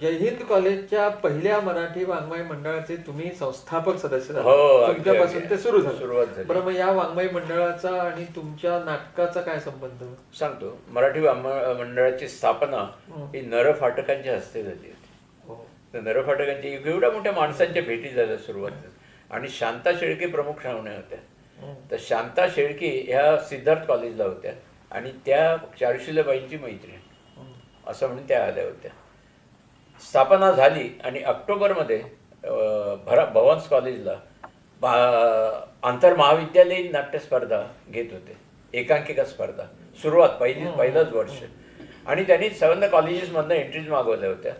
जय हिंद कॉलेजच्या पहिल्या मराठी वाङ्मय मंडळाचे तुम्ही संस्थापक सदस्य झाले. हो, तुमच्यापासून ते सुरू सुरुवात झालं. झाली. बरं, मग या वाङ्मय मंडळाचा आणि तुमच्या नाटकाचा काय संबंध? सांगतो. मराठी वाङ्मय मंडळाची स्थापना ही नर फाटकांच्या हस्ते झाली होती. तर नर फाटकांची एवढ्या मोठ्या माणसांच्या भेटी झाल्या सुरुवात. आणि शांता शेळके प्रमुख श्रावण्या होत्या. तर शांता शेळके ह्या सिद्धार्थ कॉलेजला होत्या आणि त्या चारुशिलाबाईंची मैत्रीण असं म्हणून त्या आल्या होत्या. स्थापना झाली आणि ऑक्टोबरमध्ये भवन्स कॉलेजला आंतरमहाविद्यालयीन नाट्य स्पर्धा घेत होते. एकांकिका स्पर्धा सुरुवात पहिलंच वर्ष. आणि त्यांनी सर्व कॉलेजेसमधनं एंट्रीज मागवल्या होत्या.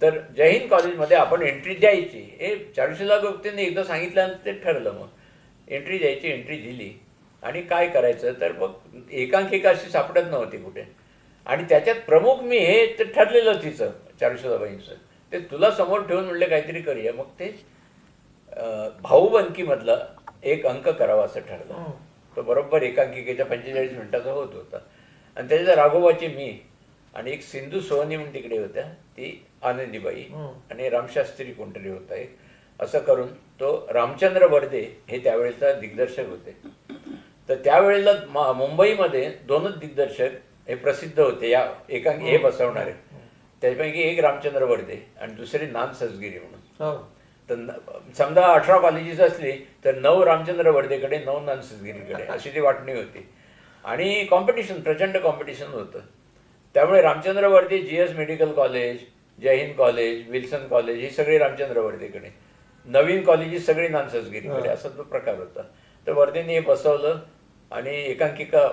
तर जय हिंद कॉलेजमध्ये आपण एंट्री द्यायची हे चारुशिला गुप्तेंनी एकदा सांगितल्यानंतर ते ठरलं. मग एंट्री द्यायची, एंट्री दिली. आणि काय करायचं तर मग एकांकिका अशी सापडत नव्हती कुठे. आणि त्याच्यात प्रमुख मी हे तर ठरलेलं तिचं चारुशिलाबाईंचं. ते तुला समोर ठेवून म्हणले काहीतरी करूया. मग ते भाऊबंदकीमधला एक अंक करावा असं ठरलं. तो बरोबर एकांकिकेच्या 45 मिनिटाचा होत होता. आणि त्याच्यात राघोबाची मी आणि एक सिंधू सोहनी म्हणून तिकडे होत्या, ती आनंदीबाई आणि रामशास्त्री कोणतरी होता एक. असं करून तो रामचंद्र वर्दे हे त्यावेळेचा दिग्दर्शक होते. तर त्यावेळेला मुंबईमध्ये दोनच दिग्दर्शक हे प्रसिद्ध होते या एकांकी हे बसवणारे. त्यापैकी एक रामचंद्र वर्दे आणि दुसरे नान सजगिरी म्हणून. तर समजा 18 कॉलेजेस असली तर 9 रामचंद्र वर्देकडे, 9 नान सजगिरीकडे अशी ती वाटणी होती. आणि कॉम्पिटिशन, प्रचंड कॉम्पिटिशन होतं. त्यामुळे रामचंद्र वर्दे GS मेडिकल कॉलेज, जय हिंद कॉलेज, विल्सन कॉलेज ही सगळी रामचंद्र वर्देकडे, नवीन कॉलेजेस सगळी नान सजगिरीकडे असा तो प्रकार होता. तर वर्देने हे बसवलं आणि एकांकिका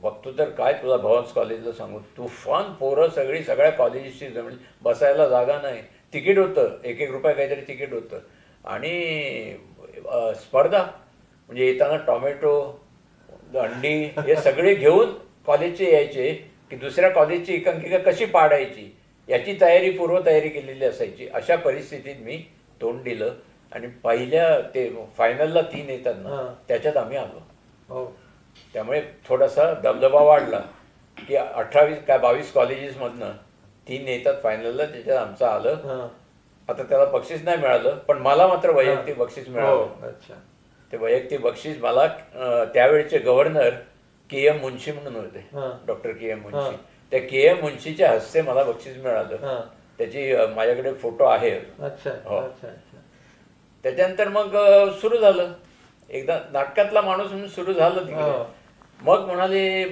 बघतो तर काय तुला भवन्स कॉलेजला सांगू, तुफान पोरं सगळी, सगळ्या कॉलेजेसची जमली, बसायला जागा नाही. तिकीट होतं, 1-1 रुपये काहीतरी तिकीट होतं. आणि स्पर्धा म्हणजे येताना टॉमॅटो, अंडी हे सगळे घेऊन कॉलेजचे यायचे की दुसऱ्या कॉलेजची एकांकिका कशी पाडायची याची तयारी, पूर्वतयारी केलेली असायची. अशा परिस्थितीत मी तोंड दिलं आणि पहिल्या ते फायनलला 3 येतात ना त्याच्यात आम्ही आलो. त्यामुळे थोडासा दबदबा वाढला की 18 काय 22 कॉलेजेसमधनं 3 येतात फायनलला, त्याच्यात आमचं आलं. आता त्याला बक्षीस नाही मिळालं पण मला मात्र वैयक्तिक बक्षीस मिळालं. ते वैयक्तिक बक्षीस मला त्यावेळेचे गव्हर्नर KM मुन्शी म्हणून होते, डॉक्टर KM मुन्शी. त्या KM मुन्शीच्या हस्ते मला बक्षीस मिळालं. त्याची माझ्याकडे फोटो आहे. त्याच्यानंतर मग सुरू झालं, एकदा नाटकातला माणूस म्हणून सुरू झालं तिकडे. मग म्हणाले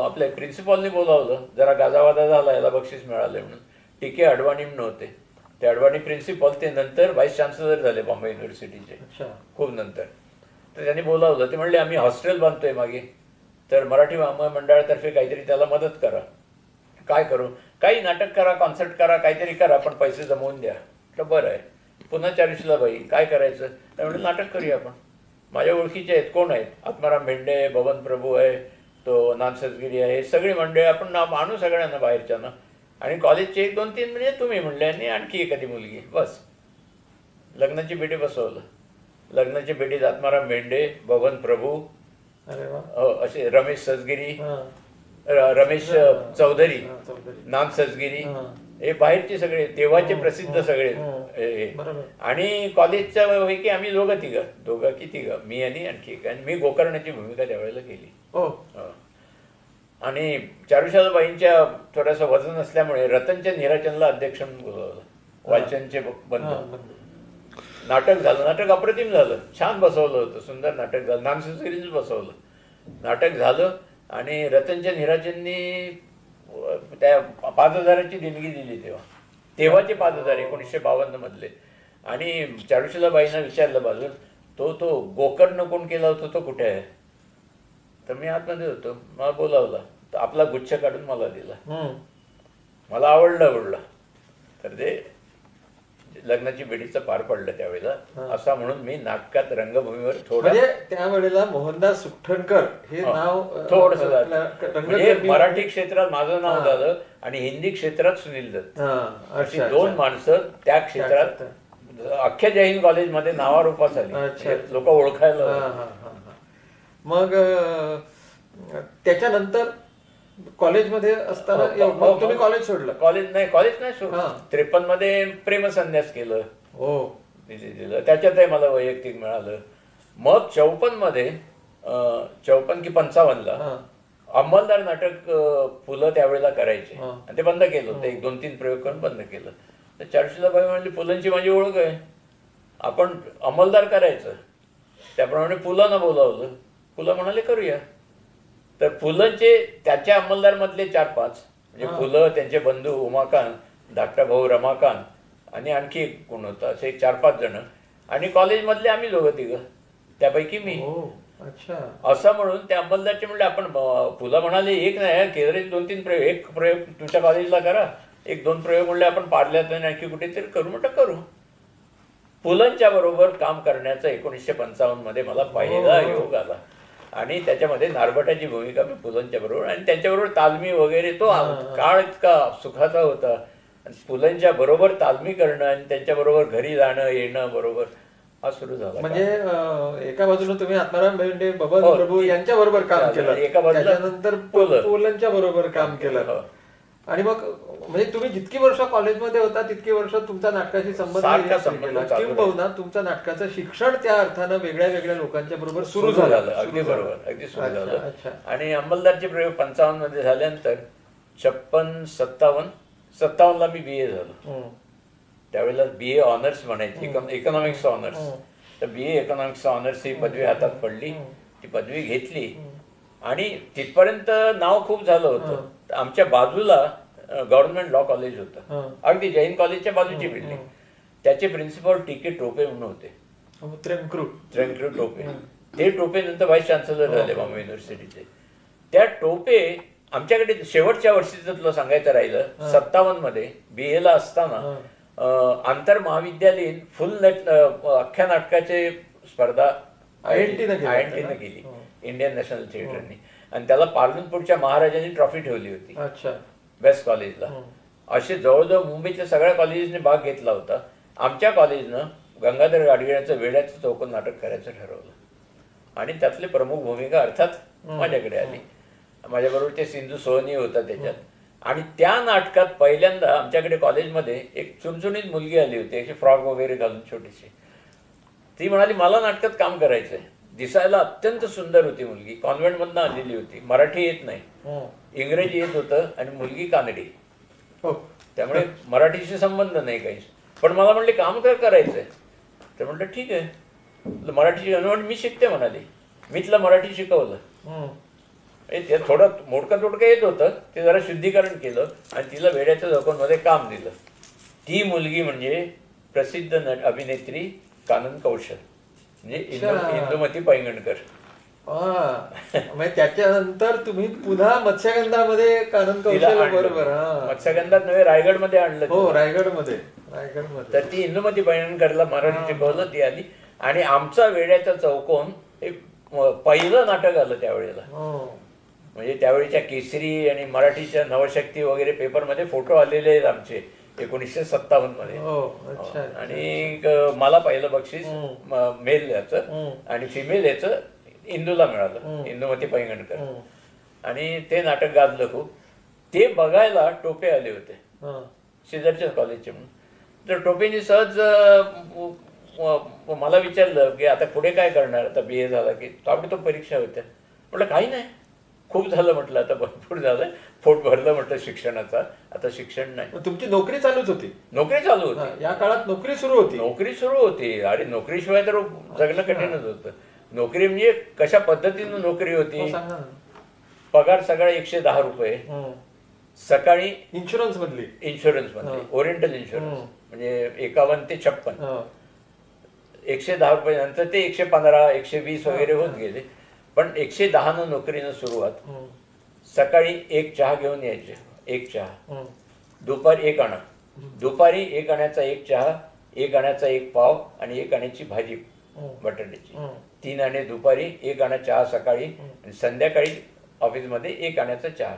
आपल्या प्रिन्सिपॉलने बोलावलं, जरा गाजावाजा झाला, याला बक्षीस मिळालं म्हणून. TK अडवाणी म्हणून होते, ते अडवाणी प्रिन्सिपॉल, ते नंतर व्हाईस चान्सलर झाले बॉम्बे युनिव्हर्सिटीचे खूप नंतर. तर त्यांनी बोलावलं. ते म्हणले आम्ही हॉस्टेल बांधतोय मागे, तर मराठी वाङ्मय मंडळातर्फे काहीतरी त्याला मदत करा. काय करू, काही नाटक करा, कॉन्सर्ट करा, काहीतरी करा, पण पैसे जमवून द्या. तर बरं आहे. पुन्हा चारुशिलाबाई काय करायचं, त्यामुळे नाटक करूया आपण. माझ्या ओळखीचे आहेत, कोण आहेत, आत्माराम भेंडे, बबन प्रभू आहे, तो नान सजगिरी आहे, सगळी मंडळी आपण आणू सगळ्यांना बाहेरच्यानं. आणि कॉलेजचे 1-2-3 म्हणजे तुम्ही म्हणले आणि आणखी एखादी मुलगी, बस. लग्नाची भेटी बसवलं. लग्नाच्या भेटीत आत्माराम भेंडे, बबन प्रभू, असे रमेश सजगिरी, रमेश चौधरी, नान सजगिरी, हे बाहेरचे सगळे तेव्हाचे प्रसिद्ध सगळे. आणि कॉलेजच्या पैकी आम्ही दोघं की तिघं, मी आणि आणखी एक. आणि मी गोकर्णाची भूमिका त्यावेळेला केली. आणि चारुशिलाबाईंच्या थोडंसं वजन असल्यामुळे रतनच्या निराचनला अध्यक्ष म्हणून बोलावलं, वालचंदचे बंधू. नाटक झालं, नाटक अप्रतिम झालं, छान बसवलं होतं, सुंदर नाटक झालं. नान सजगिरीच बसवलं, नाटक झालं. आणि रतनच्या निराचननी त्या 5,000ची देणगी दिली तेव्हाचे 5,000 1952 मधले. आणि चारुशिलाबाईंना विचारलं बाजून, तो गोकर्ण कोण केला होता, तो कुठे आहे. तर मी आतमध्ये होतो, मला बोलावला, तर आपला गुच्छ काढून मला दिला. मला आवडलं. तर ते लग्नाची भेटीचं पार पडलं त्यावेळेला. असा म्हणून मी नाटकात रंगभूमीवर थोडं, त्यावेळेला मोहनदास सुठणकर हे नाव थोडस म्हणजे मराठी क्षेत्रात माझं नाव झालं आणि हिंदी क्षेत्रात सुनील दत्त, अशी 2 माणसं त्या क्षेत्रात अख्ख्या जय हिंद कॉलेजमध्ये नावारूपास आली, लोक ओळखायला. मग त्याच्यानंतर कॉलेजमध्ये असताना मग तुम्ही कॉलेज सोडलं? कॉलेज नाही सोडलं. 53 मध्ये प्रेमसन्यास केलं. हो, दिलं. त्याच्यातही मला वैयक्तिक मिळालं. मग 54 मध्ये 54 की 55ला अंमलदार नाटक पुलं त्यावेळेला करायचे आणि ते बंद केलं होतं. 1-2-3 प्रयोग करून बंद केलं. तर चारुशीलाबाई म्हणली पुलंची माझी ओळख आहे, आपण अंमलदार करायचं. त्याप्रमाणे पुलांना बोलावलं. पुलं म्हणाले करूया. तर पुलंचे त्याच्या अंमलदार मधले 4-5 म्हणजे पुलं, त्यांचे बंधू उमाकांत, धाकटा भाऊ रमाकांत आणि आणखी एक कोण होता, असे 4-5 जण आणि कॉलेजमधले आम्ही 2-3 त्यापैकी मी. अच्छा. असं म्हणून त्या अंमलदारचे म्हणले आपण पुला म्हणाले एक नाही केंद्राचे 2-3 प्रयोग, एक प्रयोग तुमच्या कॉलेजला करा, 1-2 प्रयोग म्हणले आपण पाडल्यात आणि आणखी कुठेतरी करू. म्हटलं करू. पुलंच्या बरोबर काम करण्याचा 1955 मध्ये मला पहिला योग आला आणि त्याच्यामध्ये नारबटाची भूमिका मी पुलंच्या बरोबर आणि त्यांच्याबरोबर तालमी वगैरे तो काळ इतका सुखाचा होता. आणि पुलंच्या बरोबर तालमी करणं आणि त्यांच्याबरोबर घरी जाणं येणं बरोबर हा सुरू झाला. म्हणजे एका बाजूला तुम्ही आत्माराम भेंडे, बबन प्रभू यांच्या बरोबर काम केलं, एका बाजूला त्याच्यानंतर पुलंच्या बरोबर काम केलं. आणि मग म्हणजे तुम्ही जितकी वर्ष कॉलेजमध्ये होता तितकी वर्ष तुमचा नाटकाशी संबंध किंबहुना तुमचं नाटकाचं शिक्षण त्या अर्थानं वेगळ्या वेगळ्या लोकांच्या बरोबर सुरू झालं. अगदी बरोबर, अगदी सुरू झालं. आणि अंमलदारचे प्रयोग 55 मध्ये झाल्यानंतर 56-57 ला मी BA झालो. त्यावेळेला BA ऑनर्स म्हणायची, इकॉनॉमिक्स ऑनर्स. तर BA इकॉनॉमिक्स ऑनर्स ही पदवी हातात पडली. ती पदवी घेतली आणि तिथपर्यंत नाव खूप झालं होतं. आमच्या बाजूला गव्हर्नमेंट लॉ कॉलेज होतं, अगदी जैन कॉलेजच्या बाजूची बिल्डिंग. त्याचे प्रिन्सिपल TK टोपे म्हणून होते, त्र्यंकृ टोपे. ते टोपे नंतर व्हाईस चान्सलर झाले बॉम्बे युनिव्हर्सिटीचे. त्या टोपे आमच्याकडे शेवटच्या वर्षीचं तुला सांगायचं राहिलं, 57 मध्ये BA ला असताना आंतर महाविद्यालयीन फुल अख्ख्या नाटकाचे स्पर्धा INT न केली, इंडियन नॅशनल थिएटरनी. आणि त्याला पालनपूरच्या महाराजांनी ट्रॉफी ठेवली होती बेस्ट कॉलेजला. असे जवळजवळ मुंबईच्या सगळ्या कॉलेजेसने भाग घेतला होता. आमच्या कॉलेजनं गंगाधर गाडगिळांचं वेड्याचं चौकोन नाटक करायचं ठरवलं आणि त्यातली प्रमुख भूमिका अर्थात माझ्याकडे आली. माझ्याबरोबर ते सिंधू सोहनी होता त्याच्यात. आणि त्या नाटकात पहिल्यांदा आमच्याकडे कॉलेजमध्ये एक चुणचुणीत मुलगी आली होती, अशी फ्रॉक वगैरे घालून छोटीशी. ती म्हणाली मला नाटकात काम करायचंय. दिसायला अत्यंत सुंदर होती मुलगी, कॉन्व्हेंटमधनं आलेली होती, मराठी येत नाही, इंग्रजी येत होतं आणि मुलगी कानडी. त्यामुळे मराठीशी संबंध नाही काहीच. पण मला म्हणले काम करायचंय. तर म्हटलं ठीक आहे, मराठी मी शिकते म्हणाली. मी तिला मराठी शिकवलं. ते थोडं मोडकं तोडकं येत होतं, ते जरा शुद्धीकरण केलं आणि तिला वेड्याच्या चौकोनमध्ये काम दिलं. ती मुलगी म्हणजे प्रसिद्ध अभिनेत्री कानन कौशल, म्हणजे इंदुमती पैंगणकर. त्याच्यानंतर तुम्ही पुन्हा मत्स्यगंधामध्ये कानन कौशल बरोबर. मत्स्यगंधात नव्हे, रायगडमध्ये आणलं. हो, रायगडमध्ये. तर ती इंदुमती पैंगणकरला मराठी शिकवलं, ती आली. आणि आमचा वेड्याचा चौकोन हे पहिलं नाटक आलं त्यावेळेला. म्हणजे त्यावेळीच्या केसरी आणि मराठीच्या नवशक्ती वगैरे पेपरमध्ये फोटो आलेले आहेत आमचे 1957 मध्ये. आणि मला पहिलं बक्षीस मेल याचं आणि फिमेल याचं इंदूला मिळालं, इंदुमती पैंगणकर. आणि ते नाटक गाजलं खूप. ते बघायला टोपे आले होते शेजारच्या कॉलेजचे म्हणून. तर टोपेनी सहज मला विचारलं की आता पुढे काय करणार, आता BA झाला की ताबडतोब परीक्षा होत्या. म्हटलं काही नाही, खूप झालं म्हटलं, आता भरपूर झालं, पोट भरलं म्हटलं शिक्षणाचा, आता शिक्षण नाही. तुमची नोकरी चालूच होती? नोकरी चालू होती. या काळात नोकरी सुरू होती? नोकरी सुरू होती. अरे नोकरीशिवाय तर जगणं कठीणच होतं. नोकरी म्हणजे कशा पद्धतीनं नोकरी होती. पगार सगळा 110 रुपये सकाळी. इन्शुरन्स मधली? इन्शुरन्स मधली, ओरिएंटल इन्शुरन्स, म्हणजे 51 ते 56. 110 रुपये नंतर ते 115, 120 वगैरे होत गेले. पण 110 नोकरीनं सुरुवात. सकाळी 1 चहा घेऊन यायचे, 1 चहा. दुपारी 1 आणा, दुपारी 1 आण्याचा 1 चहा, 1 आण्याचा 1 पाव आणि 1 आण्याची भाजी बटाट्याची. 3 आणे दुपारी, 1 आणा चहा सकाळी आणि संध्याकाळी ऑफिसमध्ये 1 आण्याचा चहा.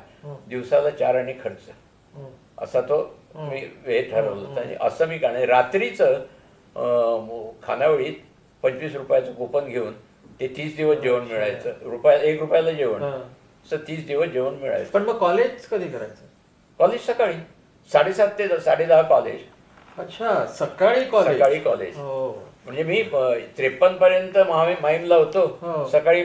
दिवसाला 4 आणे खर्च. असा तो मी वेळ ठरवलं होतं. आणि असं मी काय रात्रीचं खानावळीत 25 रुपयाचं कुपन घेऊन ते 30 दिवस जेवण मिळायचं. 1 रुपयाला जेवण. असं 30 दिवस जेवण मिळायचं. पण मग कॉलेज कधी करायचं? कॉलेज सकाळी 7:30 ते 10:30 कॉलेज. अच्छा, सकाळी कॉलेज. सकाळी कॉलेज. म्हणजे मी 53 पर्यंत माहीमला होतो. सकाळी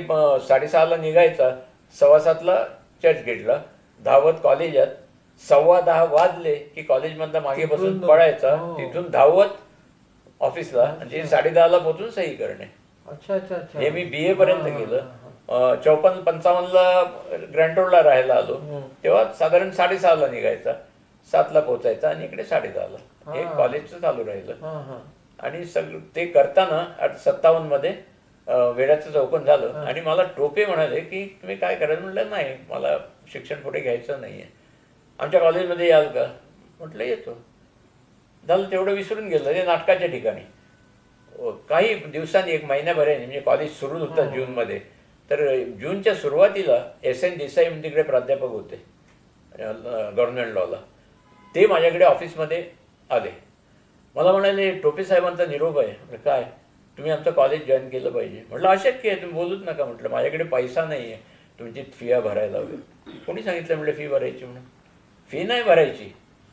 6:30ला निघायचा, 6:15ला चर्चगेटला, धावत कॉलेजात, 9:15 वाजले की कॉलेजमधला मागे बसून पळायचा, तिथून धावत ऑफिसला, म्हणजे 10:30ला पोहोचून सही करणे. अच्छा अच्छा अच्छा. हे मी BA पर्यंत केलं. 54-55ला ग्रँट रोडला राहायला आलो, तेव्हा साधारण 6:30ला निघायचा, 7ला पोहोचायचा आणि इकडे 10:30ला. हे कॉलेजचं चालू राहिलं. आणि ते करताना 57 मध्ये वेळाचं चौकन झालं आणि मला टोपे म्हणाले की तुम्ही काय करायचं. म्हटलं नाही, मला शिक्षण पुढे घ्यायचं नाहीये, आमच्या कॉलेजमध्ये याल का. म्हटलं येतो. झालं, तेवढं विसरून गेलं. ते नाटकाच्या ठिकाणी काही दिवसांनी, 1 महिन्याभराने, म्हणजे कॉलेज सुरू होतं जूनमध्ये, तर जूनच्या सुरुवातीला SN देसाई म्हणून तिकडे प्राध्यापक होते गव्हर्नमेंट लॉला. ते माझ्याकडे ऑफिसमध्ये आले. मला म्हणाले टोपे साहेबांचा निरोप आहे. म्हटलं काय, तुम्ही आमचं कॉलेज जॉईन केलं पाहिजे. म्हटलं अशक्य आहे, तुम्ही बोलूच नका. म्हटलं माझ्याकडे पैसा नाही आहे, तुमची फी भरायला हवी. कोणी सांगितलं म्हटलं फी भरायची म्हणून? फी नाही भरायची,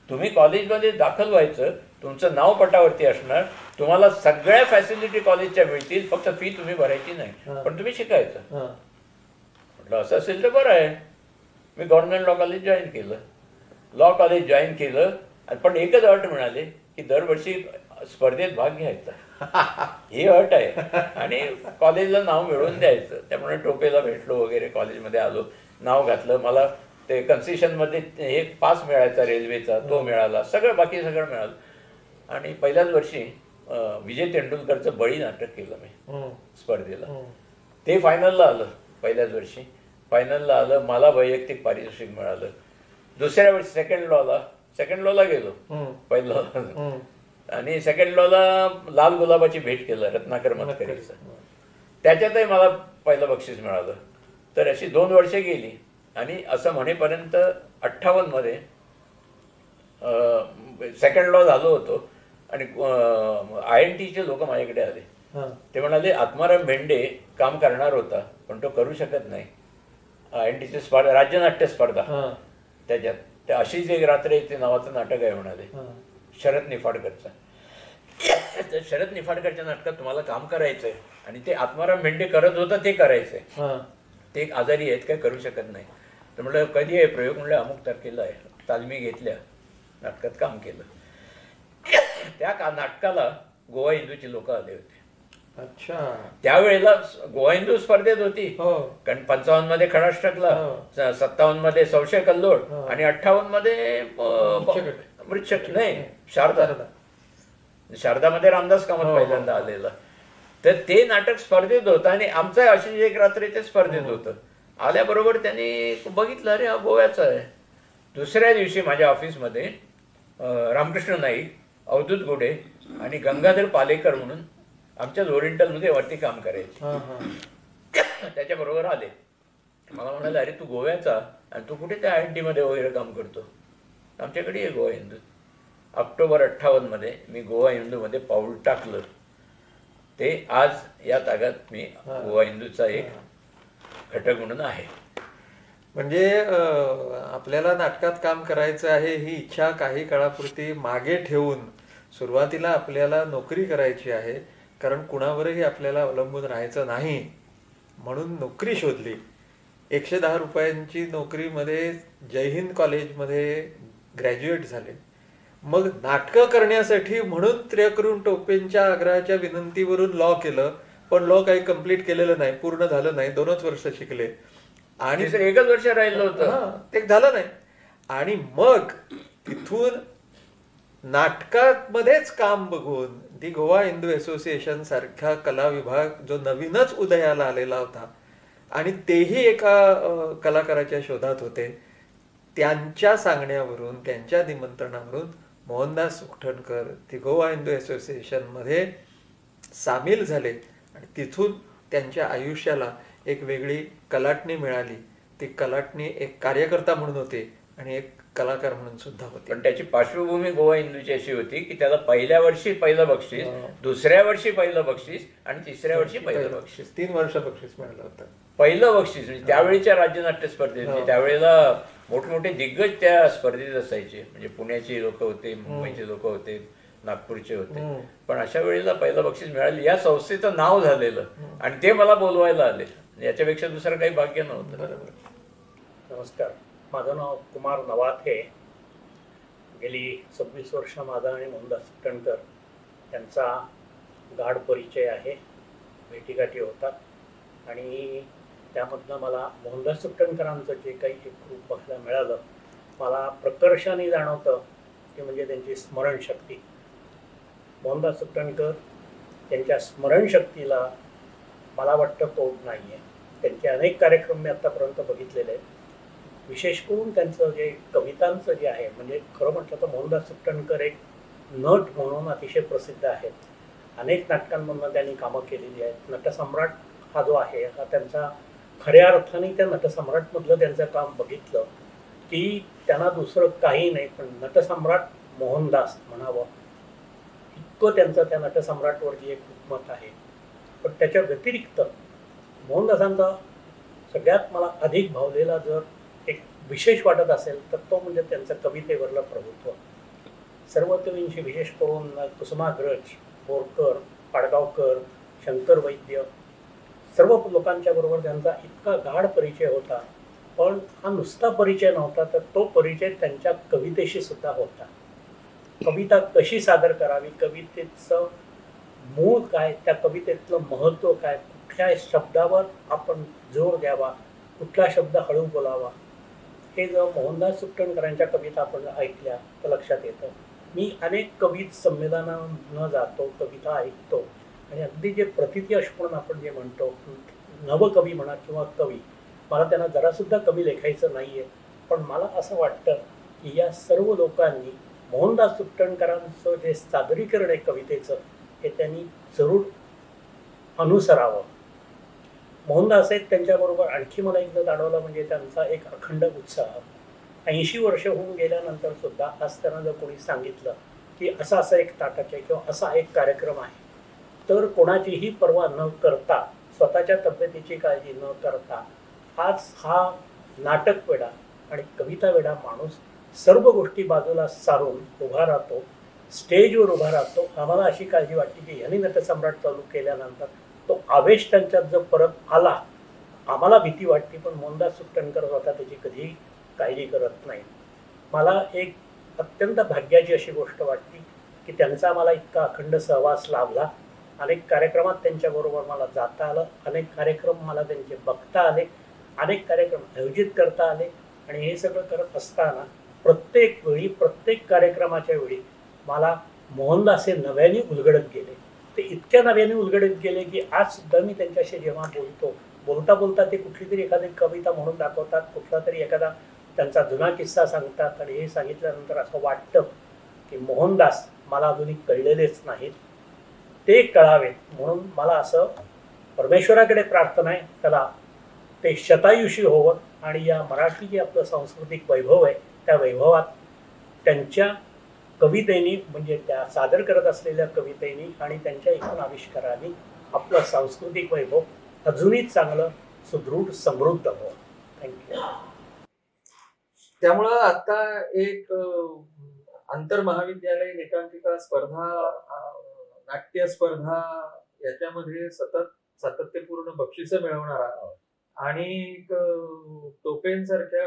तुम्ही कॉलेजमध्ये दाखल व्हायचं, तुमचं नाव पटावरती असणार, तुम्हाला सगळ्या फॅसिलिटी कॉलेजच्या मिळतील, फक्त फी तुम्ही भरायची नाही, पण तुम्ही शिकायचं. म्हटलं असं असेल तर बरं आहे. मी गव्हर्नमेंट लॉ कॉलेज जॉईन केलं. लॉ कॉलेज जॉईन केलं, पण एकच अट मिळाली की दरवर्षी स्पर्धेत भाग घ्यायचा. ही अट आहे आणि कॉलेजला नाव मिळवून द्यायचं. त्यामुळे टोपेला भेटलो वगैरे, कॉलेजमध्ये आलो, नाव घातलं. मला ते कन्सेशनमध्ये एक पास मिळायचा रेल्वेचा, तो मिळाला, सगळं बाकी सगळं मिळालं. आणि पहिल्याच वर्षी विजय तेंडुलकरचं बळी नाटक केलं मी स्पर्धेला. ते फायनलला आलं. पहिल्याच वर्षी फायनलला आलं, मला वैयक्तिक पारितोषिक मिळालं. दुसऱ्या वर्षी सेकंड लॉला गेलो. पहिलं आणि सेकंड लॉला लाल गुलाबाची भेट केलं रत्नाकर मतकरीचं, त्याच्यातही मला पहिलं बक्षीस मिळालं. तर अशी 2 वर्षे गेली आणि असं म्हणेपर्यंत 58 मध्ये सेकंड लॉ झालो होतो आणि INTचे लोक माझ्याकडे आले. ते म्हणाले आत्माराम भेंडे काम करणार होता पण तो करू शकत नाही. INTची स्पर्धा, राज्यनाट्य स्पर्धा, त्याच्यात अशीच एक रात्र येते नावाचं नाटक आहे म्हणाले, शरद निफाडकरचा. तर शरद निफाडकरच्या नाटकात तुम्हाला काम करायचंय आणि ते आत्माराम भेंडे करत होता ते करायचंय. ते एक आजारी आहेत, काय करू शकत नाही. तर म्हटलं कधी आहे प्रयोग? म्हणलं अमुक तारखेला आहे. तालमी घेतल्या, नाटकात काम केलं. त्या नाटकाला गोवा हिंदूची लोक आले होते. अच्छा. त्यावेळेला गोवा हिंदू स्पर्धेत होती, कारण 55 मध्ये खडाष्टकला, 57 मध्ये संशय कल्लोळ आणि 58 मध्ये मृच्छक नाही शारदामध्ये रामदास कामत पहिल्यांदा आलेला. तर ते नाटक स्पर्धेत होतं आणि आमचं अशी एक रात्री ते स्पर्धेत होतं. आल्याबरोबर त्यांनी बघितलं, अरे हा गोव्याचा आहे. दुसऱ्या दिवशी माझ्या ऑफिसमध्ये रामकृष्ण नाईक, अवधूत गोडे आणि गंगाधर पालेकर म्हणून आमच्याच ओरिएंटलमध्ये वरती काम करायचे, त्याच्याबरोबर आले. मला म्हणाले अरे तू गोव्याचा आणि तू कुठे त्या INT मध्ये वगैरे काम करतो? आमच्याकडे आहे गोवा हिंदू. ऑक्टोबर 58 मध्ये मी गोवा हिंदूमध्ये पाऊल टाकलं. ते आज या तागात मी गोवा हिंदूचा एक घटक म्हणून आहे. म्हणजे आपल्याला नाटकात काम करायचं आहे ही इच्छा काही काळापुरती मागे ठेवून सुरुवातीला आपल्याला नोकरी करायची आहे, कारण कुणावरही आपल्याला अवलंबून राहायचं नाही, म्हणून नोकरी शोधली. 110 रुपयांची नोकरीमध्ये जयहिंद कॉलेजमध्ये ग्रॅज्युएट झाले. मग नाटकं करण्यासाठी म्हणून त्र्यकरुण टोपेंच्या आग्रहाच्या विनंतीवरून लॉ केलं, पण लॉ काही कम्प्लीट केलेलं नाही, पूर्ण झालं नाही. 2च वर्ष शिकले आणि 1च वर्ष राहिलं होतं, ते झालं नाही. आणि मग तिथून नाटकामध्येच काम बघून दी गोवा हिंदू असोसिएशन सारखा कला विभाग जो नवीनच उदयाला आलेला होता आणि तेही एका कलाकाराच्या शोधात होते, त्यांच्या सांगण्यावरून, त्यांच्या निमंत्रणावरून मोहनदास सुखटणकर ती गोवा हिंदू असोसिएशन मध्ये सामील झाले आणि तिथून त्यांच्या आयुष्याला एक वेगळी कलाटणी मिळाली. ती कलाटणी एक कार्यकर्ता म्हणून होते आणि एक कलाकार म्हणून सुद्धा होते. पण त्याची पार्श्वभूमी गोवा हिंदूची अशी होती की त्याला पहिल्या वर्षी पहिलं बक्षीस, दुसऱ्या वर्षी पहिलं बक्षीस आणि तिसऱ्या वर्षी पहिलं बक्षीस, 3 वर्ष बक्षीस मिळालं होतं. पहिलं बक्षीस म्हणजे त्यावेळीच्या राज्यनाट्य स्पर्धेत, म्हणजे त्यावेळेला मोठमोठे दिग्गज त्या स्पर्धेत असायचे. म्हणजे पुण्याची लोक होते, मुंबईचे लोक होते, नागपूरचे होते. पण अशा वेळेला पहिलं बक्षीस मिळालं, या संस्थेचं नाव झालेलं, आणि ते मला बोलवायला आले. याच्यापेक्षा दुसरं काही भाग्य नव्हतं. बरोबर. नमस्कार, माझं नाव कुमार नवाथे. गेली 26 वर्ष माझा आणि मोहनदास सुटणकर यांचा गाढ परिचय आहे. भेटीगाठी होतात आणि त्यामधनं मला मोहनदास सुटणकरांचं जे काही एक रूप बघायला मिळालं, मला प्रकर्षाने जाणवतं की म्हणजे त्यांची स्मरणशक्ती. मोहनदास सुटणकर त्यांच्या स्मरणशक्तीला मला वाटतं तोड नाही आहे. त्यांचे अनेक कार्यक्रम मी आत्तापर्यंत बघितलेले आहेत. विशेष करून त्यांचं जे कवितांचं जे आहे, म्हणजे खरं म्हटलं तर मोहनदास सुटणकर एक नट म्हणून अतिशय प्रसिद्ध आहेत. अनेक नाटकांमधून त्यांनी कामं केलेली आहेत. नटसम्राट हा जो आहे हा त्यांचा खऱ्या अर्थाने त्या नटसम्राटमधलं त्यांचं काम बघितलं की त्यांना दुसरं काही नाही, पण नटसम्राट मोहनदास म्हणावं इतकं त्यांचं त्या नटसम्राटवरची एक हुकूमत आहे. पण त्याच्या व्यतिरिक्त मोहनदासांचा सगळ्यात मला अधिक भावलेला जर एक विशेष वाटत असेल तर तो म्हणजे त्यांचं कवितेवरलं प्रभुत्व. सर्व कवींशी विशेष करून कुसुमाग्रज, बोरकर, पाडगावकर, शंकर वैद्य, सर्व लोकांच्या बरोबर त्यांचा इतका गाढ परिचय होता. पण हा नुसता परिचय नव्हता, तर तो परिचय त्यांच्या कवितेशी सुद्धा होता. कविता कशी सादर करावी, कवितेचं मूळ काय, त्या कवितेतलं महत्त्व काय, कुठल्या शब्दावर आपण जोर द्यावा, कुठला शब्द हळू बोलावा, हे जर मोहनदास सुटणकरांच्या कविता आपण ऐकल्या तर लक्षात येतं. मी अनेक कवी संमेलनांना जातो, कविता ऐकतो, आणि अगदी जे प्रतिथयश म्हणून आपण जे म्हणतो, नवकवी म्हणा किंवा कवी, मला त्यांना जरासुद्धा कमी लेखायचं नाही आहे. पण मला असं वाटतं की या सर्व लोकांनी मोहनदास सुटणकरांचं जे सादरीकरण आहे कवितेचं, हे त्यांनी जरूर अनुसरावं. मोहनदास आहेत, त्यांच्याबरोबर आणखी मला एकदा जाणवलं म्हणजे त्यांचा एक अखंड उत्साह. 80 वर्ष होऊन गेल्यानंतर सुद्धा आज त्यांना जर कोणी सांगितलं की असं एक नाटक आहे किंवा असा एक कार्यक्रम आहे, तर कोणाचीही पर्वा न करता, स्वतःच्या तब्येतीची काळजी न करता, आज हा नाटक वेडा आणि कविता वेडा माणूस सर्व गोष्टी बाजूला सारून उभा राहतो, स्टेजवर उभा राहतो. आम्हाला अशी काळजी वाटते की यांनी नटसम्राट चालू केल्यानंतर तो आवेश त्यांच्यात जर परत आला, आम्हाला भीती वाटते. पण मोहनदास सुटणकर स्वतः त्याची कधीही काळजी करत नाही. मला एक अत्यंत भाग्याची अशी गोष्ट वाटते की त्यांचा मला इतका अखंड सहवास लाभला. अनेक कार्यक्रमात त्यांच्याबरोबर मला जाता आलं, अनेक कार्यक्रम मला त्यांचे बघता आले, अनेक कार्यक्रम आयोजित करता आले. आणि हे सगळं करत असताना प्रत्येक वेळी, प्रत्येक कार्यक्रमाच्या वेळी मला मोहनदास हे नव्याने उलगडत गेले. ते इतक्या नव्याने उलगडत गेले की आज सुद्धा मी त्यांच्याशी जेव्हा बोलता बोलता ते कुठली तरी एखादी कविता म्हणून दाखवतात, कुठला तरी एखादा त्यांचा जुना किस्सा सांगतात, आणि हे सांगितल्यानंतर असं वाटतं की मोहनदास मला अजूनही कळलेलेच नाहीत, ते कळावेत. म्हणून मला असं परमेश्वराकडे प्रार्थना आहे, त्याला ते शतायुषी होवं, आणि या मराठी जे आपलं सांस्कृतिक वैभव आहे त्या वैभवात त्यांच्या कवितेनी, म्हणजे त्या सादर करत असलेल्या कवितेनी आणि त्यांच्या एकूण आविष्कारांनी आपलं सांस्कृतिक वैभव अजूनही चांगलं, सुदृढ, समृद्ध व्हावं. थँक्यू. त्यामुळं आता एक आंतर महाविद्यालयीन एकांकिका स्पर्धा, नाट्य स्पर्धा, याच्यामध्ये सातत्यपूर्ण बक्षिसं मिळवणारा आणि टोपेंसारख्या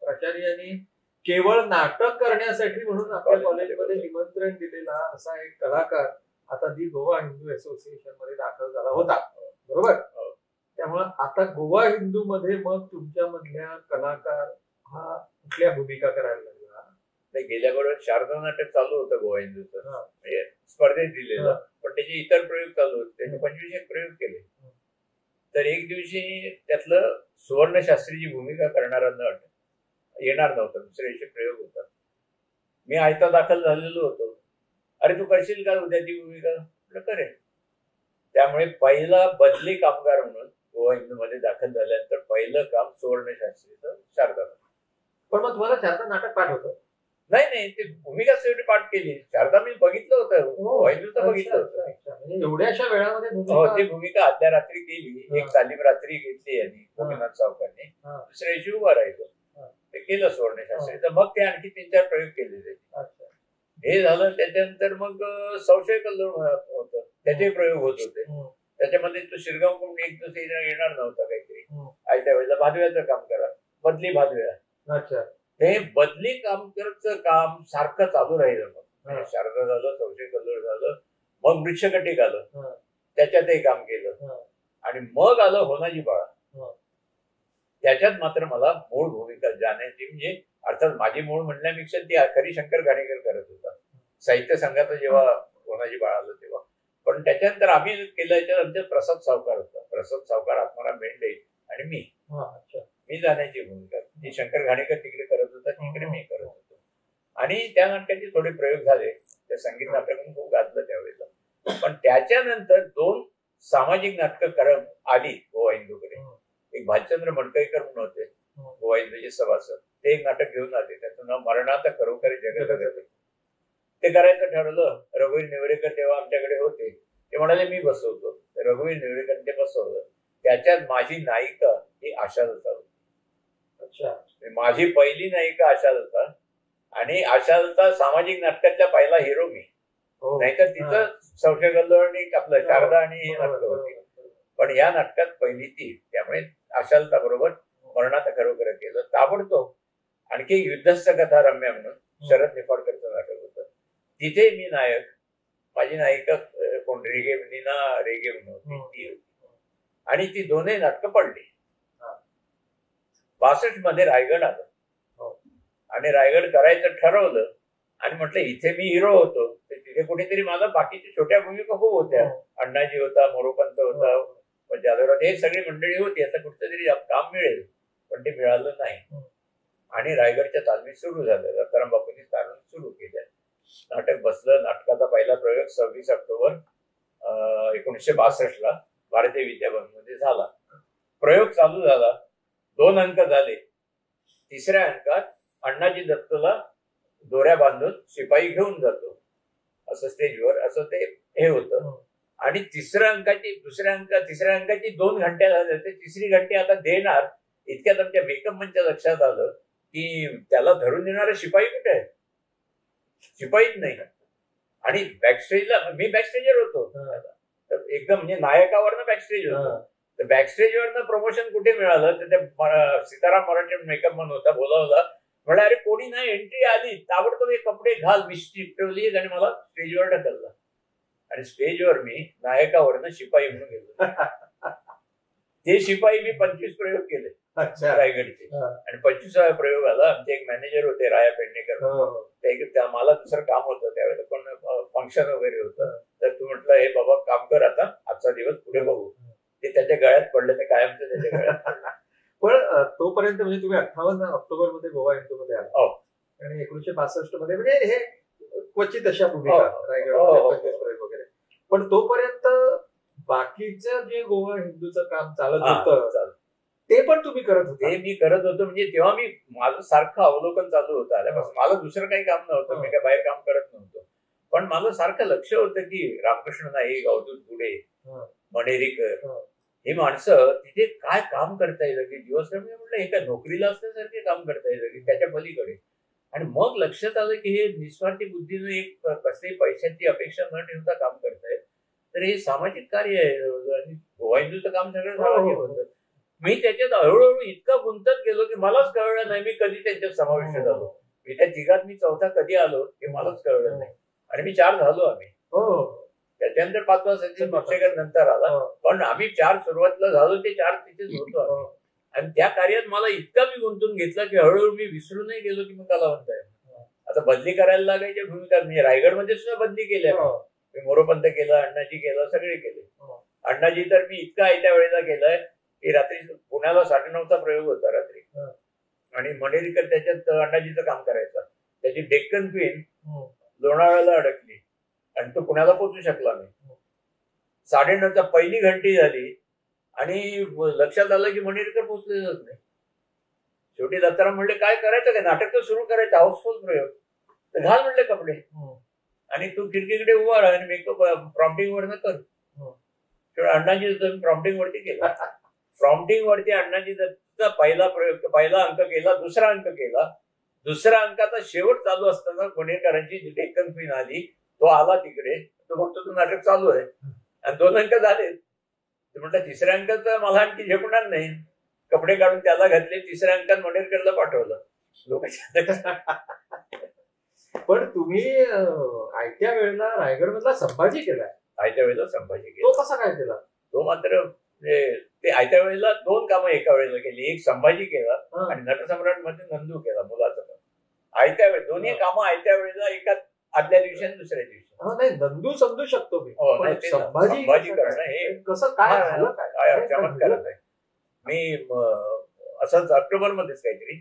प्राचार्यांनी केवळ नाटक करण्यासाठी म्हणून आपल्या कॉलेजमध्ये निमंत्रण दिलेला असा एक कलाकार आता दी गोवा हिंदू असोसिएशन मध्ये दाखल झाला होता, बरोबर? त्यामुळं आता गोवा हिंदू मध्ये मग तुमच्या मधल्या कलाकार हा कुठल्या भूमिका करायला लागला? गेल्या बरोबर शारदा नाटक चालू होतं गोवा हिंदूचं, म्हणजे स्पर्धेत दिलेलं, पण त्याचे इतर प्रयोग चालू होते. त्यांनी 25 प्रयोग केले. तर एक दिवशी त्यातलं सुवर्णशास्त्रीची भूमिका करणारा नट येणार नव्हता, दुसऱ्या दिवशी प्रयोग होता. मी आयता दाखल झालेलो होतो. अरे तू करशील का उद्या ती भूमिका? करेन. त्यामुळे पहिला बदली कामगार म्हणून गोवा हिंदू मध्ये दाखल झाल्यानंतर पहिलं काम सुवर्णशास्त्रीचं शारदा. पण मग तुम्हाला शारदा नाटक पाठ होतं? नाही, ते भूमिका शेवटी पाठ केली. शारदा मी बघितलं होतं, वैदूचं बघितलं होतं. म्हणजे एवढ्याशा वेळामध्ये ती भूमिका आदल्या रात्री केली. एक तालीम रात्री घेतली यांनी गोपीनाथ सावकारांनी, दुसऱ्या दिवशी उभा राहिलो. ते केलं सुवर्णशास्त्री. तर मग ते आणखी 3-4 प्रयोग केले. हे झालं. त्याच्यानंतर मग संशय कल्लोळ होतं, त्याचे प्रयोग होत होते. त्याच्यामध्ये तो शिरगाव म्हणून एक दिवस येणार नव्हता काहीतरी, आयत्या वेळेला भादव्याचं काम करा, बदली भादव्या. ते बदली कामकरचं काम सारखं चालू राहिलं. मग शारदा झालं, संशय कल्लोळ झालं, मग वृक्षकटिक आलं, त्याच्यातही काम केलं, आणि मग आलं होनाजी बाळा. त्याच्यात मात्र मला मूळ भूमिका जाण्याची, म्हणजे अर्थात माझी मूळ म्हणण्यापेक्षा ती खरी शंकर घाणेकर करत होता साहित्य संघाचं जेव्हा होनाजी बाळा आलं तेव्हा. पण त्याच्यानंतर आम्ही केलं, याच्यात आमच्यात प्रसाद सावकार होता. प्रसाद सावकार, आत्माराम बेंडे आणि मी जाण्याची भूमिका. ती शंकर घाणेकर तिकडे करत होता, तिकडे मी करत होतो. आणि त्या नाटकाचे थोडे प्रयोग झाले. त्या संगीत नाटकातून खूप गाजलं त्यावेळेला. पण त्याच्यानंतर 2 सामाजिक नाटकं आली गोवा हिंदूकडे. एक भालचंद्र मडकईकर म्हणून होते गोवा हिंदूचे सभासद. ते एक नाटक घेऊन आले, त्याचं नाव मरणात खरोखर जगत. ते करायचं ठरवलं. रघुवीर नेवरेकर तेव्हा आमच्याकडे होते. ते म्हणाले मी बसवतो. रघुवीर नेवरेकर ते बसवलं. त्याच्यात माझी नायिका ही आशालता होती. माझी पहिली नायिका आशालता. आणि आशालता सामाजिक नाटकातल्या पहिला हिरो मी. नाहीतर तिथं संशय कल्लोळ आणि आपलं शारदा आणि हे नाटक होती. पण या नाटकात पहिली ती. त्यामुळे आशालता बरोबर मरणात खरोखर केलं. ताबडतोब आणखी युद्धस्थ कथा रम्य म्हणून शरद निफाडकरचं नाटक होतं. तिथे मी नायक, माझी नायिका कोण नीना रेगे म्हणून होती, ती होती. आणि ती दोन्ही नाटकं पडली. 62 मध्ये रायगड आलं आणि रायगड करायचं ठरवलं. आणि म्हटलं इथे मी हिरो होतो, तिथे कुठेतरी मला बाकीच्या छोट्या भूमिका खूप होत्या. अण्णाजी होता, मोरोपंत होता, जाधवराव, हे सगळी मंडळी होती. आता कुठचं तरी काम मिळेल, पण ते मिळालं नाही. आणि रायगडच्या तालमी सुरू झाल्या. दत्ताराम बापूंनी तालीम सुरू केल्या. नाटक बसलं. नाटकाचा पहिला प्रयोग 26 ऑक्टोबर 1962 भारतीय विद्याभवनमध्ये झाला. प्रयोग चालू झाला. 2 अंक झाले. 3ऱ्या अंकात अण्णाजी दत्तला दोऱ्या बांधून शिपाई घेऊन जातो असं स्टेजवर, असं ते हे होतं. आणि तिसऱ्या अंकाची 2 घंट्या झाल्या. ते 3री घंटी आता देणार इतक्यात आमच्या मेकअप मंच्या लक्षात आलं की त्याला धरून देणारा शिपाई कुठे आहे? शिपाईच नाही. आणि बॅकस्टेजला मी बॅकस्टेजवर होतो एकदम, म्हणजे नायकावरनं बॅकस्टेज होतो. तर बॅकस्टेजवरनं प्रमोशन कुठे मिळालं तर त्या सीताराम मराठे मेकअप मन होता, बोलावला. म्हणलं अरे कोणी नाही, एंट्री आली, ताबडतोब हे कपडे घाल, मिस्टी ठेवली आणि मला स्टेजवर ढकलला. आणि स्टेजवर मी नायकावरनं शिपाई म्हणून गेलो. ते शिपाई मी 25 प्रयोग केले रायगडचे. आणि 25व्या प्रयोगाला आमचे एक मॅनेजर होते राया पेडणेकर. मला दुसरं काम होतं त्यावेळेला, पण फंक्शन वगैरे होतं. तर तू म्हटलं हे बाबा काम कर, आता आजचा दिवस पुढे बघू. ते त्याच्या गळ्यात पडलं, ते कायमचं त्याच्या गळ्यात पडलं. पण तोपर्यंत म्हणजे तुम्ही 58 ऑक्टोबर मध्ये गोवा हिंदूमध्ये आला आणि 1962 मध्ये म्हणजे हे क्वचित अशा भूमिका रायगड वगैरे. पण तोपर्यंत बाकीचं जे गोवा हिंदूचं काम चालत होतं ते पण तुम्ही करत होते? ते मी करत होतो. म्हणजे तेव्हा मी माझं सारखं अवलोकन चालू होतं आल्यापासून. मला दुसरं काही काम नव्हतं, मी काय बाहेर काम करत नव्हतो. पण माझं सारखं लक्ष होतं की रामकृष्ण नाईक, अवधूत गुडे, मणेरीकर ही माणसं तिथे काय काम करता येईल की दिवस. म्हटलं हे काय नोकरीला असल्यासारखे काम करता येईल की त्याच्या पलीकडे. आणि मग लक्षात आलं की हे निस्वार्थी बुद्धीनं एक कसली पैशांची अपेक्षा न ठेवता काम करतायत. तर हे सामाजिक कार्य आहे आणि गोवा हिंदूचं काम सगळं सामाजिक होतं. मी त्याच्यात हळूहळू इतका गुंतत गेलो की मलाच कळलं नाही मी कधी त्यांच्यात समाविष्ट झालो. मी त्या तिघात मी चौथा कधी आलो हे मलाच कळलं नाही. आणि मी 4 झालो आम्ही. त्याच्यानंतर 5वा सचिन म्हसेकर नंतर आला. पण आम्ही 4 सुरुवातीला झालो, ते 4 तिथेच होतो आम्ही. आणि त्या कार्यात मला इतका मी गुंतून घेतला की हळूहळू मी विसरूनही गेलो की मग कलावंत आहे. आता बदली करायला लागायच्या भूमिका मी रायगडमध्ये सुद्धा बदली केल्या. मी मोरोपंत केलं, अण्णाजी केलं, सगळे केले. अण्णाजी तर मी इतका त्या वेळेला केलंय की रात्री पुण्याला 9:30चा प्रयोग होता रात्री. आणि मणेरीकर त्याच्यात अण्णाजीचं काम करायचं. त्याची डेक्कन क्वीन लोणावळ्याला अडकली आणि तो पुण्याला पोहोचू शकला नाही. 9:30चा पहिली घंटी झाली आणि लक्षात आलं की मणेरीकर पोहोचलेलंच नाही. शेवटी दत्ताराम म्हणले काय करायचं काय, नाटक तर सुरू करायचं, हाऊसफुल प्रयोग, तर घाल म्हणले कपडे आणि तू खिडकीकडे उभा राहा आणि मेकअप प्रॉम्प्टिंग वर कर. तेवढं अण्णाजी दत्त प्रॉम्प्टिंग वरती केला. प्रॉम्प्टिंग वरती अण्णाजी दत्तचा पहिला प्रयोग, पहिला अंक केला, दुसरा अंक केला. दुसऱ्या अंकाचा शेवट चालू असताना पुणेकरांची जी डेक्कन क्वीन आली, तो आला तिकडे, तो म्हणतो तू नाटक चालू आहे आणि 2 अंक झाले. म्हटलं तिसऱ्या अंकाचं मला आणखी झेपणार नाही. कपडे काढून त्याला घातले, तिसऱ्या अंकात मनेरकरला पाठवलं लोकांच्या. पण तुम्ही आयत्या वेळेला रायगड मधला संभाजी केलाय. आयत्या वेळेला संभाजी तो केला. कसा काय केला? तो मात्र ते आयत्या वेळेला 2 कामं एका वेळेला केली. एक संभाजी केला आणि नटसम्राट मध्ये नंदू केला, मुलाचं काम. आयत्या वेळ दोन्ही कामं आयत्या वेळेला, एका आदल्या दिवशी आणि दुसऱ्या दिवशी. नाही, नंदू समजू शकतो मी, संभाजी करणं हे कसं काय झालं, काय चमत्कारच आहे. मी असंच ऑक्टोबर मध्येच काहीतरी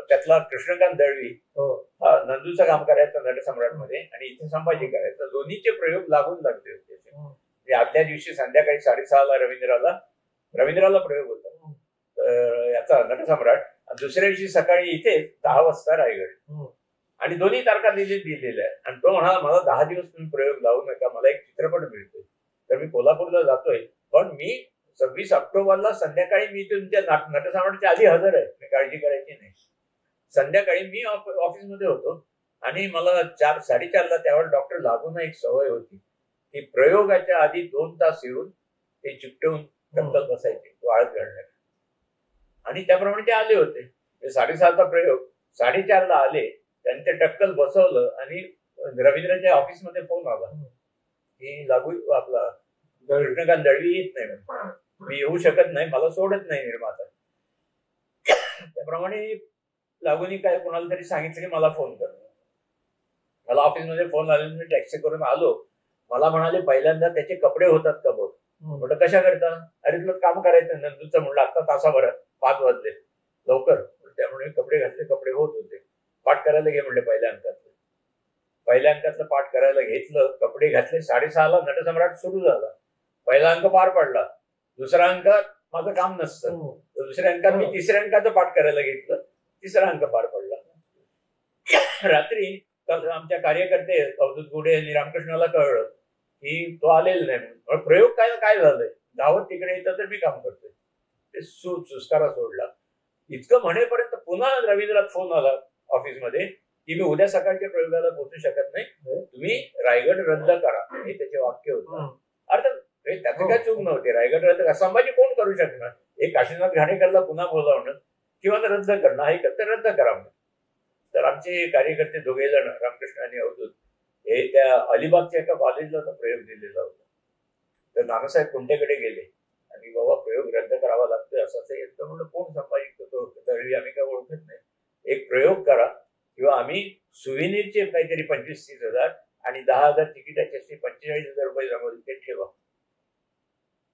त्यातला कृष्णकांत दळवी हा नंदूचं काम करायचं नटसम्राट मध्ये आणि इथे संभाजी करायचं. दोन्हीचे प्रयोग लागून लागले होते. आदल्या दिवशी संध्याकाळी 6:30ला रवींद्राला प्रयोग होता याचा नटसम्राट, दुसऱ्या दिवशी सकाळी इथे 10 वाजता रायगड. आणि दोन्ही तारखा दिलेल्या आहे. आणि तो म्हणाला मला 10 दिवस तुम्ही प्रयोग लावू नका, मला एक चित्रपट मिळतोय. तर मी कोल्हापूरला जातोय, पण मी 26 ऑक्टोबरला संध्याकाळी मी तुमच्या नटसम्राटच्या आधी हजर आहे, काळजी करायची नाही. संध्याकाळी मी ऑफिसमध्ये होतो आणि मला 4:30ला त्यावेळेला डॉक्टर लागून एक सवय होती की प्रयोगाच्या आधी 2 तास येऊन ते चिकटवून टक्कल बसायचे वाळत घालण्यात. आणि त्याप्रमाणे ते आले होते. 6:30चा प्रयोग 4:30ला आले, त्यांनी ते टक्कल बसवलं आणि रवींद्रच्या ऑफिसमध्ये फोन आला की लागू आपला कृष्णकांत दळवी येत नाही, मी येऊ शकत नाही, मला सोडत नाही निर्माता. त्याप्रमाणे लागून काय कोणाला तरी सांगितलं की मला फोन कर. मला ऑफिसमध्ये फोन आले, मी टॅक्सी करून आलो. मला म्हणाले पहिल्यांदा त्याचे कपडे होतात का बघ. म्हटलं कशा करता? अरे तुला काम करायचं नंदूचं. म्हणलं आता तासाभरात 5 वाजले, लवकर. त्यामुळे कपडे घातले, कपडे होत होते. पाठ करायला घे म्हणले पहिल्या अंकातलं पाठ करायला घेतलं, कपडे घातले. 6:30ला नटसम्राट सुरू झाला. पहिला अंक पार पडला, दुसरा अंक माझं काम नसतं, दुसऱ्या अंकात मी तिसऱ्या अंकाचं पाठ करायला घेतलं, तिसरा अंक पार पडला. रात्री आमच्या कार्यकर्ते अवधूत गुडे आणि रामकृष्णाला कळलं की तो आलेला नाही. प्रयोग काय झालंय, धावत तिकडे येतं तर मी काम करतोय. ते सुस्कारा सोडला. इतकं म्हणेपर्यंत पुन्हा रवींद्रात फोन आला ऑफिसमध्ये की मी उद्या सकाळच्या प्रयोगाला पोहोचू शकत नाही, तुम्ही रायगड रद्द करा. हे त्याचे वाक्य होतं. अर्थात त्याची काय चूक नव्हती. रायगड रद्द करा, संभाजी कोण करू शकणार? एक काशीनाथ घाणेकरला पुन्हा बोलावणं किंवा रद्द करणं, हे तर रद्द करा म्हणून. तर आमचे कार्यकर्ते 2 जण, रामकृष्ण आणि अवधूत, हे त्या अलिबागच्या एका कॉलेजला प्रयोग दिलेला होता. तर नानासाहेब कुंटेकडे गेले आणि बाबा प्रयोग रद्द करावा लागतोय असं येतं. म्हणलं कोण संभाजी दळवी, आम्ही काय ओळखत नाही, एक प्रयोग करा किंवा आम्ही सुविनीरचे काहीतरी 25-30 हजार आणि 10,000 तिकिटाचे असे 45,000 रुपये जमा ते ठेवा,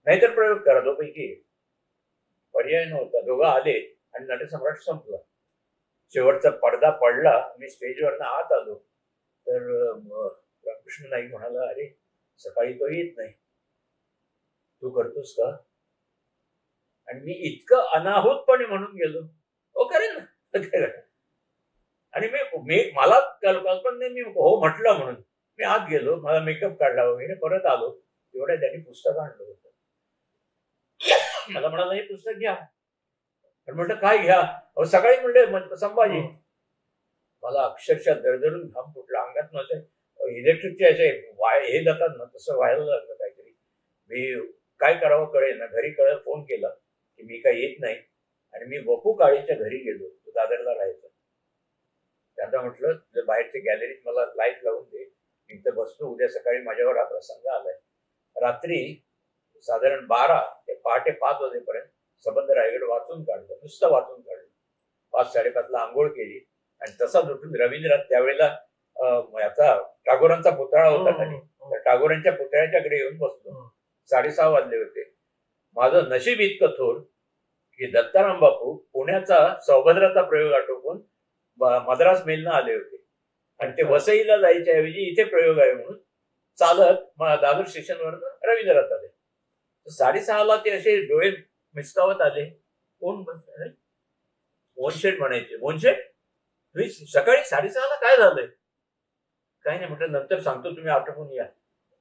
नाहीतर प्रयोग करा. दोपैकी पर्याय नव्हता. दोघं आले आणि नटसम्राट संपला. शेवटचा पडदा पडला, मी स्टेजवरनं आत आलो तर रामकृष्ण नाईक म्हणाला, अरे सकाळी तो येत नाही, तू करतोस का? आणि मी इतकं अनाहूतपणे म्हणून गेलो, हो करेन ना. आणि मला कल्पना नाही, मी हो म्हटलं म्हणून मी आत गेलो, मला मेकअप काढला वगैरे, परत आलो. एवढ्या त्यांनी पुस्तक आणलं होतं. मला म्हणाला हे पुस्तक घ्या. म्हटलं काय घ्या? सकाळी म्हणले संभाजी. मला अक्षरशः दरदरून घाम फुटला अंगात. माझ्या इलेक्ट्रिकचे असे हे जातात ना, तसं व्हायला लागलं काहीतरी. मी काय करावं कळेल ना. घरी फोन केला की मी काही येत नाही आणि मी बपू काळेच्या घरी गेलो, तो दादरला राहायचा. त्यांना म्हटलं जर बाहेरच्या गॅलरीत मला लाईट लावून दे, मी इथं बसतो, उद्या सकाळी माझ्यावर हा प्रसंग आलाय. रात्री साधारण 12 ते पहाटे 5 वाजेपर्यंत संबंध रायगड वाचून काढलं, नुसतं वाचून काढलं. 5-5:30ला आंघोळ केली आणि तसाच उठून रवींद्रात त्यावेळेला याचा टागोरांचा पुतळा होता खाली, तर टागोरांच्या पुतळ्याच्याकडे येऊन बसलो. 6:30 वाजले होते. माझं नशीब इतकं थोर की दत्ताराम बापू पुण्याचा सौभद्राचा प्रयोग आटोपून मद्रास मेलनं आले होते आणि ते वसईला जायच्या ऐवजी इथे प्रयोग आहे म्हणून चालत दादर स्टेशनवरनं रवींद्रात आले. 6:30ला ते असे डोळे मिचकावत आले, कोण मोहनशेठ म्हणायचे, मोहनशेठ तुम्ही सकाळी 6:30ला काय झालंय? काही नाही म्हटलं, नंतर सांगतो, तुम्ही आटोपून या.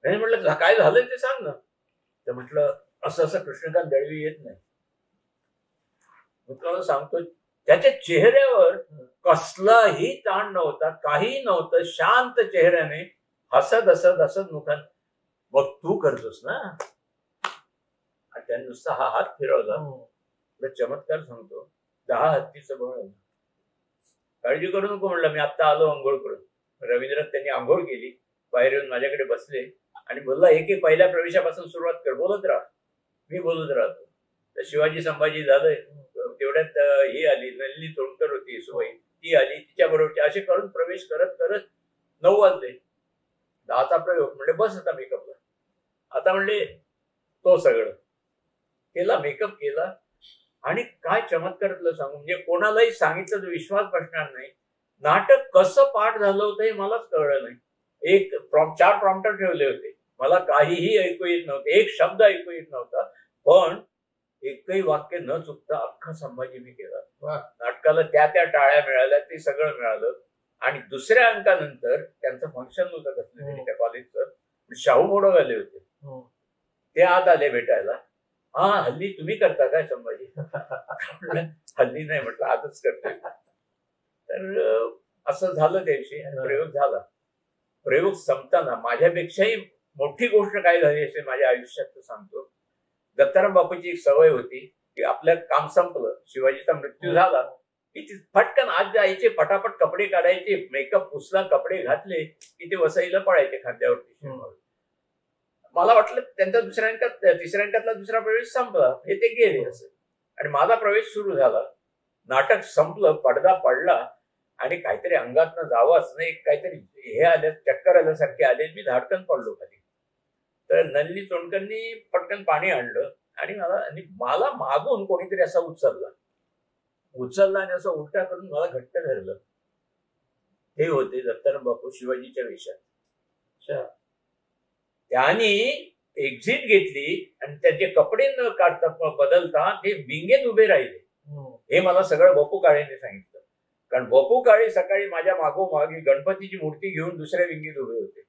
नाही म्हटलं, काय झालंय ते सांग ना. तर म्हटलं, असं असं कृष्णकांत दळवी येत नाही. म्हटलं सांगतो. त्याच्या चेहऱ्यावर कसलाही ताण नव्हता, काही नव्हतं, शांत चेहऱ्याने हसत हसत हसत मुखात, मग तू करतोस ना. आणि त्याने नुसता हा हात फिरवला. चमत्कार सांगतो, 10 हत्तीचं बळ. काळजी करू नको म्हणलं, मी आता आलो आंघोळ करून. रवींद्रात त्यांनी आंघोळ केली, बाहेर येऊन माझ्याकडे बसले आणि बोलला, एक पहिल्या प्रवेशापासून सुरुवात कर, बोलत राहा. मी बोलत राहतो. तर शिवाजी संभाजी झालंय, तेवढ्यात ही आली, नलिनी तोंडकर होती सुवई, ती आली, तिच्या बरोबर असे करून प्रवेश करत करत 9 वाजले. 10चा प्रयोग. म्हणले बस आता मेकअपला. आता म्हणले तो सगळं केला, मेकअप केला. आणि काय चमत्कार तुला सांगू, म्हणजे कोणालाही सांगितलं तर विश्वास बसणार नाही. नाटक कसं पाठ झालं होतं हे मलाच कळलं नाही. 4 प्रॉम्प्टर ठेवले होते, मला काहीही ऐकू येत नव्हतं, एक शब्द ऐकू येत नव्हता, पण एकही वाक्य न चुकता अख्खा संभाजी मी केला. नाटकाला त्या टाळ्या मिळाल्या, ते सगळं मिळालं. आणि दुसऱ्या अंकानंतर त्यांचं फंक्शन होतं कसलं तरी त्या कॉलेजचं, शाहू मोडक आले होते. ते आत आले भेटायला. हा, हल्ली तुम्ही करता काय संभाजी? हल्ली नाही म्हटलं, आजच करतोय. तर असं झालं त्याविषयी. प्रयोग झाला. प्रयोग संपताना माझ्यापेक्षाही मोठी गोष्ट काय झाली असे माझ्या आयुष्यात सांगतो. दत्ताराम बापूची एक सवय होती की आपलं काम संपलं, शिवाजीचा मृत्यू झाला की फटकन आज जायचे, पटापट कपडे काढायचे, मेकअप पुसला, कपडे घातले की ते वसईला पळायचे खांद्यावरती. मला वाटलं त्यांचा तिसऱ्या अंकातला दुसरा प्रवेश संपला, हे ते गेले असं. आणि माझा प्रवेश सुरू झाला. नाटक संपलं, पडदा पडला आणि काहीतरी अंगातनं जावंच नाही, काहीतरी हे आले, चक्कर आल्यासारखे आले. मी धाडकन पडलो खाली. तर नलिनी तोंडकरनी पटकन पाणी आणलं आणि मला मागून कोणीतरी असा उचलला आणि असं उलटा करून मला घट्ट धरलं. हे होते दत्ताराम बापू शिवाजीच्या वेशात. त्यांनी एक्झिट घेतली आणि त्याचे कपडे न काढता बदलता ते विंगेत उभे राहिले. हे मला सगळं बापू काळेने सांगितलं. कारण बापू काळे सकाळी माझ्या मागोमागे गणपतीची मूर्ती घेऊन दुसऱ्या विंगेत उभे होते.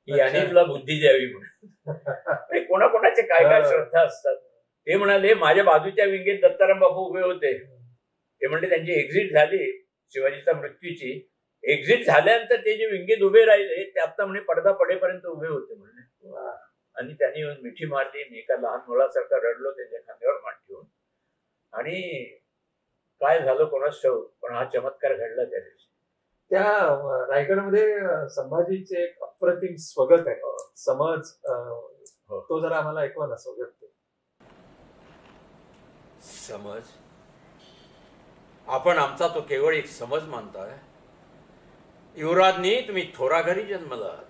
याने तुला बुद्धी द्यावी म्हणून. कोणाकोणाचे काय काय श्रद्धा असतात. ते म्हणाले माझ्या बाजूच्या विंगेत दत्ताराम बापू उभे होते. ते म्हणले त्यांची एक्झिट झाली शिवाजीच्या मृत्यूची. एक्झिट झाल्यानंतर ते जे विंगेत उभे राहिले ते आता म्हणे पडदा पडेपर्यंत उभे होते म्हणले. आणि त्यांनी येऊन मिठी मारली. मी एका लहान मुलासारखा रडलो त्यांच्या खांद्यावर मान ठेवून. आणि काय झालं कोणाच ठाऊक, पण हा चमत्कार घडला त्या दिवशी. त्या रायगडमध्ये संभाजीचे एक अप्रतिम स्वगत आहे, समज, तो जरा आम्हाला ऐकवा ना. स्वगत समज, आपण आमचा तो केवळ एक समज मानताय. युवराजनी तुम्ही थोरा घरी जन्मलात.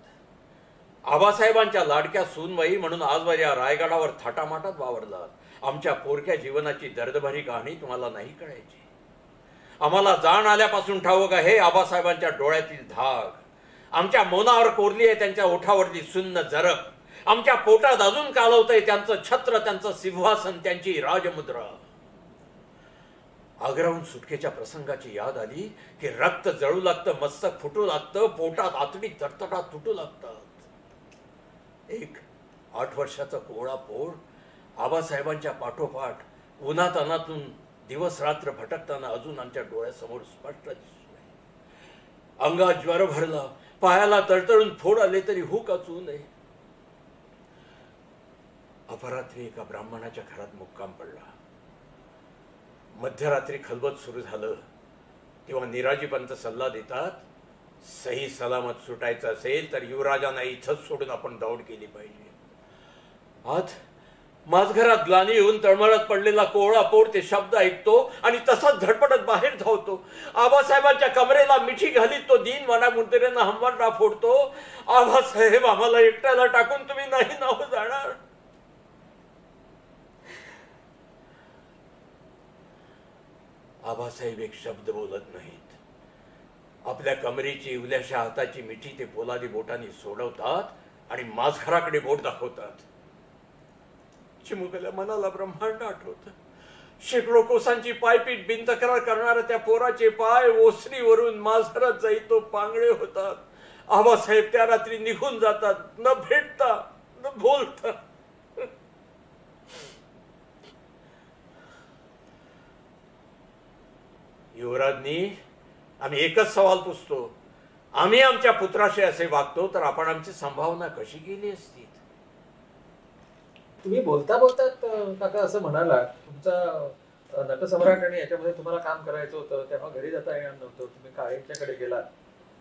आबासाहेबांच्या लाडक्या सूनबाई म्हणून आजवर या रायगडावर थाटामाटात वावरलात. आमच्या पोरक्या जीवनाची दर्दभरी कहाणी तुम्हाला नाही कळायची. आम्हाला जाण आल्यापासून ठाऊक आहे आबासाहेबांच्या डोळ्यातील धाग. आमच्या मौनावर कोरली आहे त्यांच्या ओठावरती सुन्न जरब. आमच्या पोटात अजून कालवतंय त्यांचं छत्र, त्यांचं सिंहासन, त्यांची राजमुद्रा. आग्राहून सुटकेच्या प्रसंगाची याद आली की रक्त जळू लागतं, मस्तक फुटू लागतं, पोटात आतडी तडतडात तुटू लागतात. एक 8 वर्षाचा कोवळा पोर आबासाहेबांच्या पाठोपाठ उन्हात अनातून दिवस रात्र भटकताना अजून आमच्या डोळ्यासमोर स्पष्ट दिसतोय. अंगात ज्वर भरला, पायाला तळतळून फोड आले तरी हुक वाचू नये. अपरात्री एका ब्राह्मणाच्या घरात मुक्काम पडला. मध्यरात्री खलबत सुरू झालं तेव्हा निराजी पंत सल्ला देतात, सही सलामत सुटायचं असेल तर युवराजांना इथंच सोडून आपण दौड केली पाहिजे. आज माझघरात ग्लानी येऊन तळमळत पडलेला कोवळा पोर ते शब्द ऐकतो आणि तसाच धडपडत बाहेर धावतो. आबासाहेबांच्या कमरेला मिठी घालीत तो दीन मना मुंतरेनं हंबरडा फोडतो. आबासाहेब, आम्हाला एकट्याला टाकून तुम्ही नाही नाव जाणार. आबासाहेब एक शब्द बोलत नाहीत. आपल्या कमरेची इवल्याशा हाताची मिठी ते पोलादी बोटांनी सोडवतात आणि माझघराकडे बोट दाखवतात. चिमुकल्या मनाला ब्रह्मांड आठवतं. शेकडो कोसांची पायपीट बिनतक्रार करणाऱ्या त्या पोराचे पाय ओसरीवरून माजरात जाई तो पांगळे होतात. आबासाहेब त्या रात्री निघून जातात, न भेटता न बोलता. युवराजनी आम्ही एकच सवाल पुसतो, आम्ही आमच्या पुत्राशी असे वागतो तर आपण आमची संभावना कशी गेली असती. तुम्ही बोलता बोलतात काका असं म्हणाला, तुमचा नटसम्राट आणि याच्यामध्ये तुम्हाला काम करायचं होतं, तेव्हा घरी जाता येणार नव्हतं, तुम्ही काळेंच्याकडे गेलात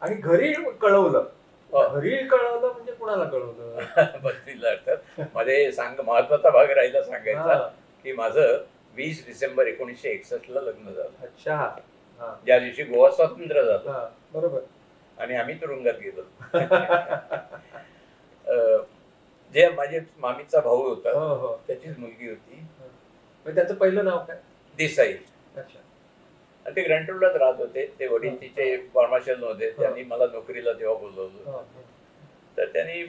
आणि घरी कळवलं. घरी कळवलं म्हणजे कुणाला कळवलं? बदलीला अर्थात मध्ये महत्वाचा भाग राहिला सांगायचा की माझं 20 डिसेंबर 1961 ला लग्न झालं. अच्छा. ज्या दिवशी गोवा स्वातंत्र्य झालं. बरोबर. आणि आम्ही तुरुंगात गेलो. जे माझे मामीचा भाऊ होता त्याचीच मुलगी होती. त्याचं पहिलं नाव काय? देसाई. अच्छा. आणि ते ग्रँटरलाच राहत होते. ते वडील तिचे फार्माशियल होते. त्यांनी मला नोकरीला तेव्हा बोलवलं. तर त्यांनी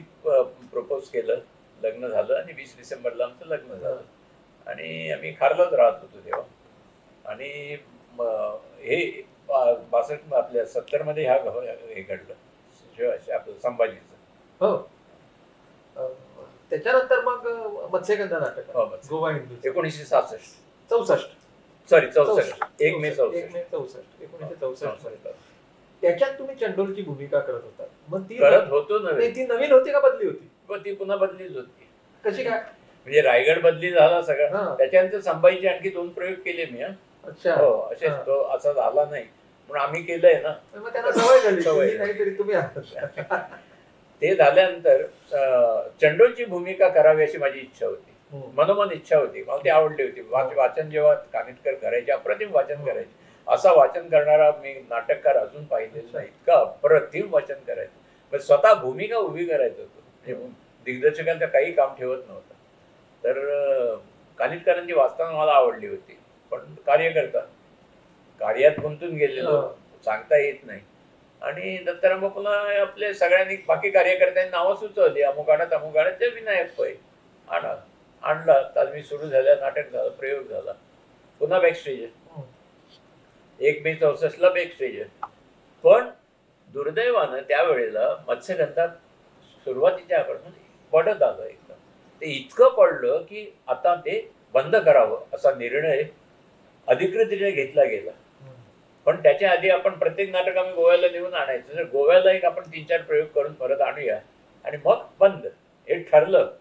प्रपोज केलं, लग्न झालं आणि 20 डिसेंबरला आमचं लग्न झालं. आणि आम्ही खारलाच राहत होतो तेव्हा. आणि हे 62 आपल्या 70 मध्ये हे घडलं आपलं संभाजीचं. हो. त्याच्यानंतर मग मत्स्यगंधा नाटक गोवा हिंदू 1966 64 सॉरी 64 1 मे 1964 त्याच्यात तुम्ही चंडोलची भूमिका करत होता. मग ती करत होतो ना. ती नवीन होती का बदली होती? ती पुन्हा बदलीच होती. कशी काय? म्हणजे रायगड बदली झाला सगळं. त्याच्यानंतर संभाजीचे आणखी 2 प्रयोग केले मी. अच्छा. हो. असे तो असा झाला नाही म्हणून आम्ही केलंय ना. मग त्यांना सवय झाली काहीतरी तुम्ही. ते झाल्यानंतर चंडोलची भूमिका करावी अशी माझी इच्छा होती. मनोमन इच्छा होती. मला ती आवडली होती. वाचन जेव्हा कानिटकर करायचे अप्रतिम वाचन करायचे. असा वाचन करणारा मी नाटककार अजून पाहिलेला नाही. इतका अप्रतिम वाचन करायचं. स्वतः भूमिका उभी करायचं होतं. म्हणजे दिग्दर्शकांचं काही काम ठेवत नव्हतं. तर कानिटकरांची वाचताना मला आवडली होती. पण कार्यकर्ता कार्यात गुंतून गेलेलो सांगता येत नाही. आणि दत्ताराम बापूला आपले सगळ्यांनी बाकी कार्यकर्त्यांनी नावं सुचवली. अमुकाणात ते विनायक पै आणला. तालमी सुरू झाल्या, नाटक झालं, प्रयोग झाला. पुन्हा बॅक स्टेज आहे. 1 मे 64 ला बॅक स्टेज आहे. पण दुर्दैवानं त्यावेळेला मत्स्यगंधात सुरुवातीच्या पडत आलं एकदम. ते इतकं पडलं की आता ते बंद करावं असा निर्णय अधिकृतरित्या घेतला गेला. पण त्याच्या आधी आपण प्रत्येक नाटक आम्ही गोव्याला नेऊन आणायचं. तर गोव्याला एक आपण 3-4 प्रयोग करून परत आणूया आणि मग बंद हे ठरलं.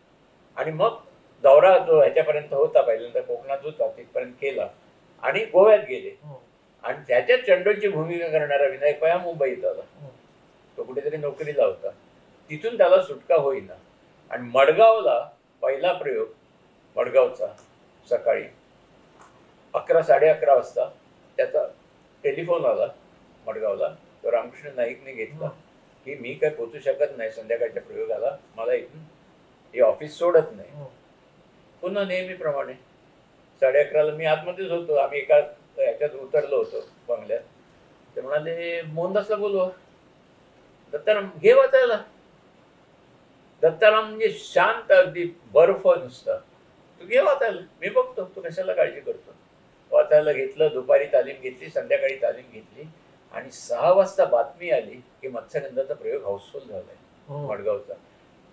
आणि मग दौरा जो ह्याच्यापर्यंत होता, पहिल्यांदा कोकणात होता, तिथपर्यंत केला आणि गोव्यात गेले. आणि त्याच्यात चंडोलची भूमिका करणारा विनायक पै हा मुंबईत आला. तो कुठेतरी नोकरीला होता. तिथून त्याला सुटका होईना. आणि मडगावला पहिला प्रयोग मडगावचा सकाळी 11-11:30 वाजता त्याचा टेलिफोन आला मडगावला. तो रामकृष्ण नाईकने घेतला की मी काय पोचू शकत नाही संध्याकाळच्या प्रयोगाला, मला इथून हे ऑफिस सोडत नाही. पुन्हा नेहमीप्रमाणे 11:30ला मी आतमध्येच होतो. आम्ही एका ह्याच्यात उतरलो होतो बंगल्यात. ते म्हणाले मोहनदासला बोलवा. दत्ताराम घे वाचायला. दत्ताराम म्हणजे शांत अगदी बर्फ नुसता. तू घे वाचायला, मी बघतो, तू कशाला काळजी करतो. वाचायला घेतलं. दुपारी तालीम घेतली, संध्याकाळी तालीम घेतली. आणि 6 वाजता बातमी आली की मत्स्यगंधाचा प्रयोग हाऊसफुल झालाय मडगावचा.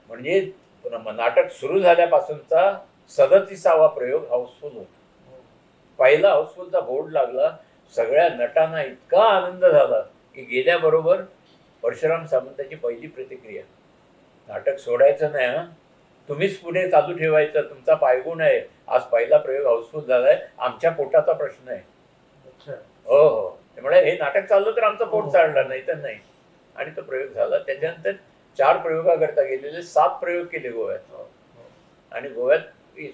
म्हणजे नाटक सुरू झाल्यापासूनचा 37वा प्रयोग हाऊसफुल होता. पहिला हाऊसफुलचा बोर्ड लागला. सगळ्या नटांना इतका आनंद झाला की गेल्याबरोबर परशुराम सामंताची पहिली प्रतिक्रिया, नाटक सोडायचं नाही हा, तुम्हीच पुढे चालू ठेवायचं, तुमचा पायगुण आहे. आज पहिला प्रयोग हाऊसफुल झालाय, आमच्या पोटाचा प्रश्न आहे. हो हो. त्यामुळे हे नाटक चाललं तर आमचं पोट चालणार, नाही तर नाही. आणि तो प्रयोग झाला. त्याच्यानंतर 4 प्रयोगाकरता गेलेले 7 प्रयोग केले गोव्यात. आणि गोव्यात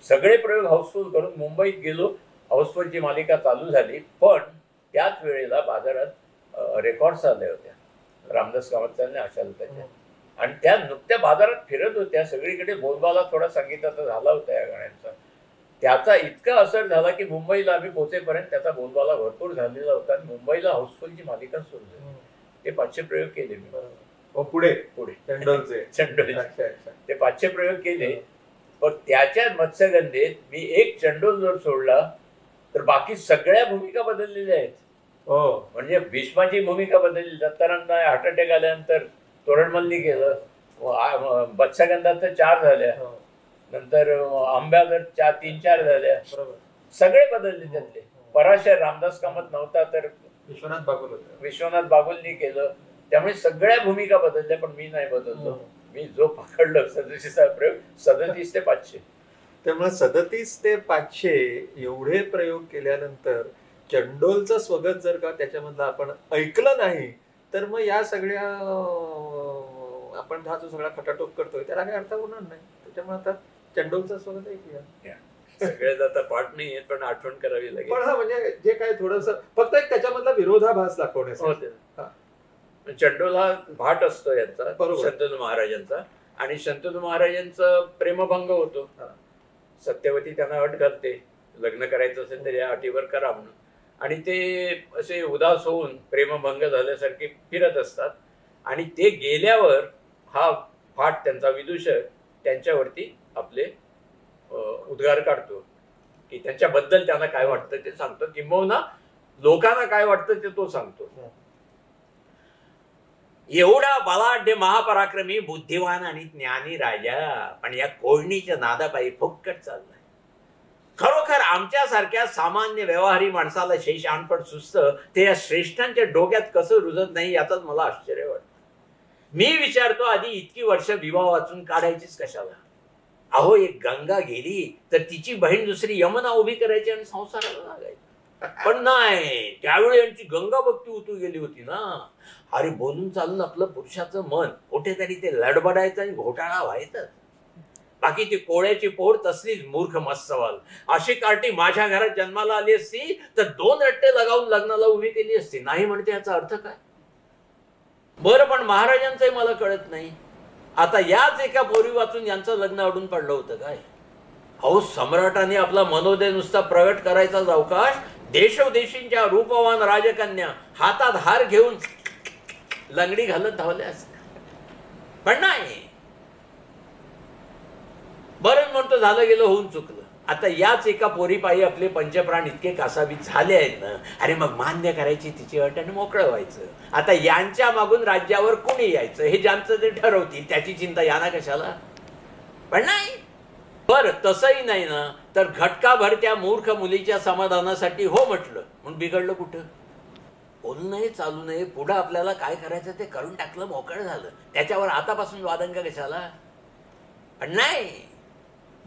सगळे प्रयोग हाऊसफुल करून मुंबईत गेलो. हाऊसफुलची मालिका चालू झाली. पण त्याच वेळेला बाजारात रेकॉर्ड्स आल्या होत्या रामदास कामतने आशा लताच्या. आणि त्या नुकत्या बाजारात फिरत होत्या. सगळीकडे बोलबाला थोडा संगीताचा झाला होता या गाण्यांचा. त्याचा इतका असर झाला की मुंबईला आम्ही पोहोचेपर्यंत त्याचा बोलबाला भरपूर झालेला होता. आणि मुंबईला हाऊसफुलची मालिका सुरू झाली. ते 500 प्रयोग केले मी. पुढे चंडोलचे ते 500 प्रयोग केले. पण त्याच्या मत्स्यगंधेत मी एक चंडोल जर सोडला तर बाकी सगळ्या भूमिका बदललेल्या आहेत. हो. म्हणजे भीष्माची भूमिका बदलली. दत्तानंद हार्ट अटॅक आल्यानंतर तोरणमलनी केलं. बत्सगंधात तर 4 झाल्या. हो. नंतर आंब्यावर 3-4 झाल्या. बरोबर. सगळे बदलले त्यातले. पराशर रामदास कामत नव्हता तर विश्वनाथ बागुल होते. विश्वनाथ बागुलनी केलं. त्यामुळे सगळ्या भूमिका बदलल्या, पण मी नाही बदललो. मी जो पकडलं 37चा प्रयोग 37 ते 500. त्यामुळे 37 ते 500 एवढे प्रयोग केल्यानंतर चंडोलचं स्वगत जर का त्याच्यामधलं आपण ऐकलं नाही तर मग या सगळ्या आपण हा जो सगळा खटाटोप करतोय त्याला काही अर्थ होणार नाही. त्याच्यामुळे आता चंडोलचं स्वगत ऐकूया. सगळ्यात आता पाठ नाही येत, पण आठवण करावी लागेल. पण हा म्हणजे जे काय थोडस फक्त एक त्याच्यामधला विरोधाभास दाखवण्यासाठी. चंडोल हा भाट असतो यांचा, बरोबर. शंतनू महाराजांचा. आणि शंतनू महाराजांचं प्रेमभंग होतो. सत्यवती त्यांना अट घालते, लग्न करायचं असेल तर या अटीवर करा म्हणून. आणि ते असे उदास होऊन प्रेमभंग झाल्यासारखे फिरत असतात. आणि ते गेल्यावर हा भाट त्यांचा विदूषक त्यांच्यावरती आपले उद्गार काढतो की त्यांच्याबद्दल त्यांना काय वाटतं ते सांगतो, किंबहुना लोकांना काय वाटतं ते तो सांगतो. एवढा बलाढ्य महापराक्रमी बुद्धिवान आणि ज्ञानी राजा, पण या कोळणीच्या नादापायी फुक्कट चाललाय. खरोखर आमच्यासारख्या सामान्य व्यवहारी माणसाला शेष अनपड सुचतं ते या श्रेष्ठांच्या डोक्यात कसं रुजत नाही याचाच मला आश्चर्य वाटतं. मी विचारतो, आधी इतकी वर्ष विवाह वाचून काढायचीच कशाला? अहो, एक गंगा गेली तर तिची बहीण दुसरी यमुना उभी करायची आणि संसाराला लागायची. पण नाही, त्यावेळी यांची गंगा भक्ती उतू गेली होती ना. अरे, बोलून चालून आपलं पुरुषाचं मन कुठेतरी ते लडबडायचं आणि घोटाळा व्हायचं. बाकी ती कोळ्याची पोर तसलीच मूर्ख मत्सवाल. अशी कार्टी माझ्या घरात जन्माला आली असती तर 2 रट्टे लगावून लग्नाला उभी केली असती. नाही म्हणते याचा अर्थ काय? बरं, पण महाराजांचंही मला कळत नाही. आता याच एका पोरी वाचून यांचं लग्न अडून पडलं होतं काय? अहो, सम्राटाने आपला मनोदय नुसता प्रगट करायचाच अवकाश देशोदेशींच्या रूपवान राजकन्या हातात हार घेऊन लंगडी घालत धावल्या असत्या. पण नाही. बरं म्हणतो, झालं गेलं, होऊन चुकलं. आता याच एका पोरीपायी आपले पंचप्राण इतके कासावीस झाले आहेत ना. अरे मग मान्य करायची तिची अट आणि मोकळं व्हायचं. आता यांच्या मागून राज्यावर कोणी यायचं हे ज्यांचं ते ठरवतील, त्याची चिंता यांना कशाला? पण नाही. बरं, तसंही नाही ना तर घटकाभर त्या मूर्ख मुलीच्या समाधानासाठी हो म्हटलं म्हणून बिघडलं कुठं? बोलू नये, चालू नये, पुढं आपल्याला काय करायचं ते करून टाकलं, मोकळं झालं. त्याच्यावर आतापासून वादंग कशाला? पण नाही.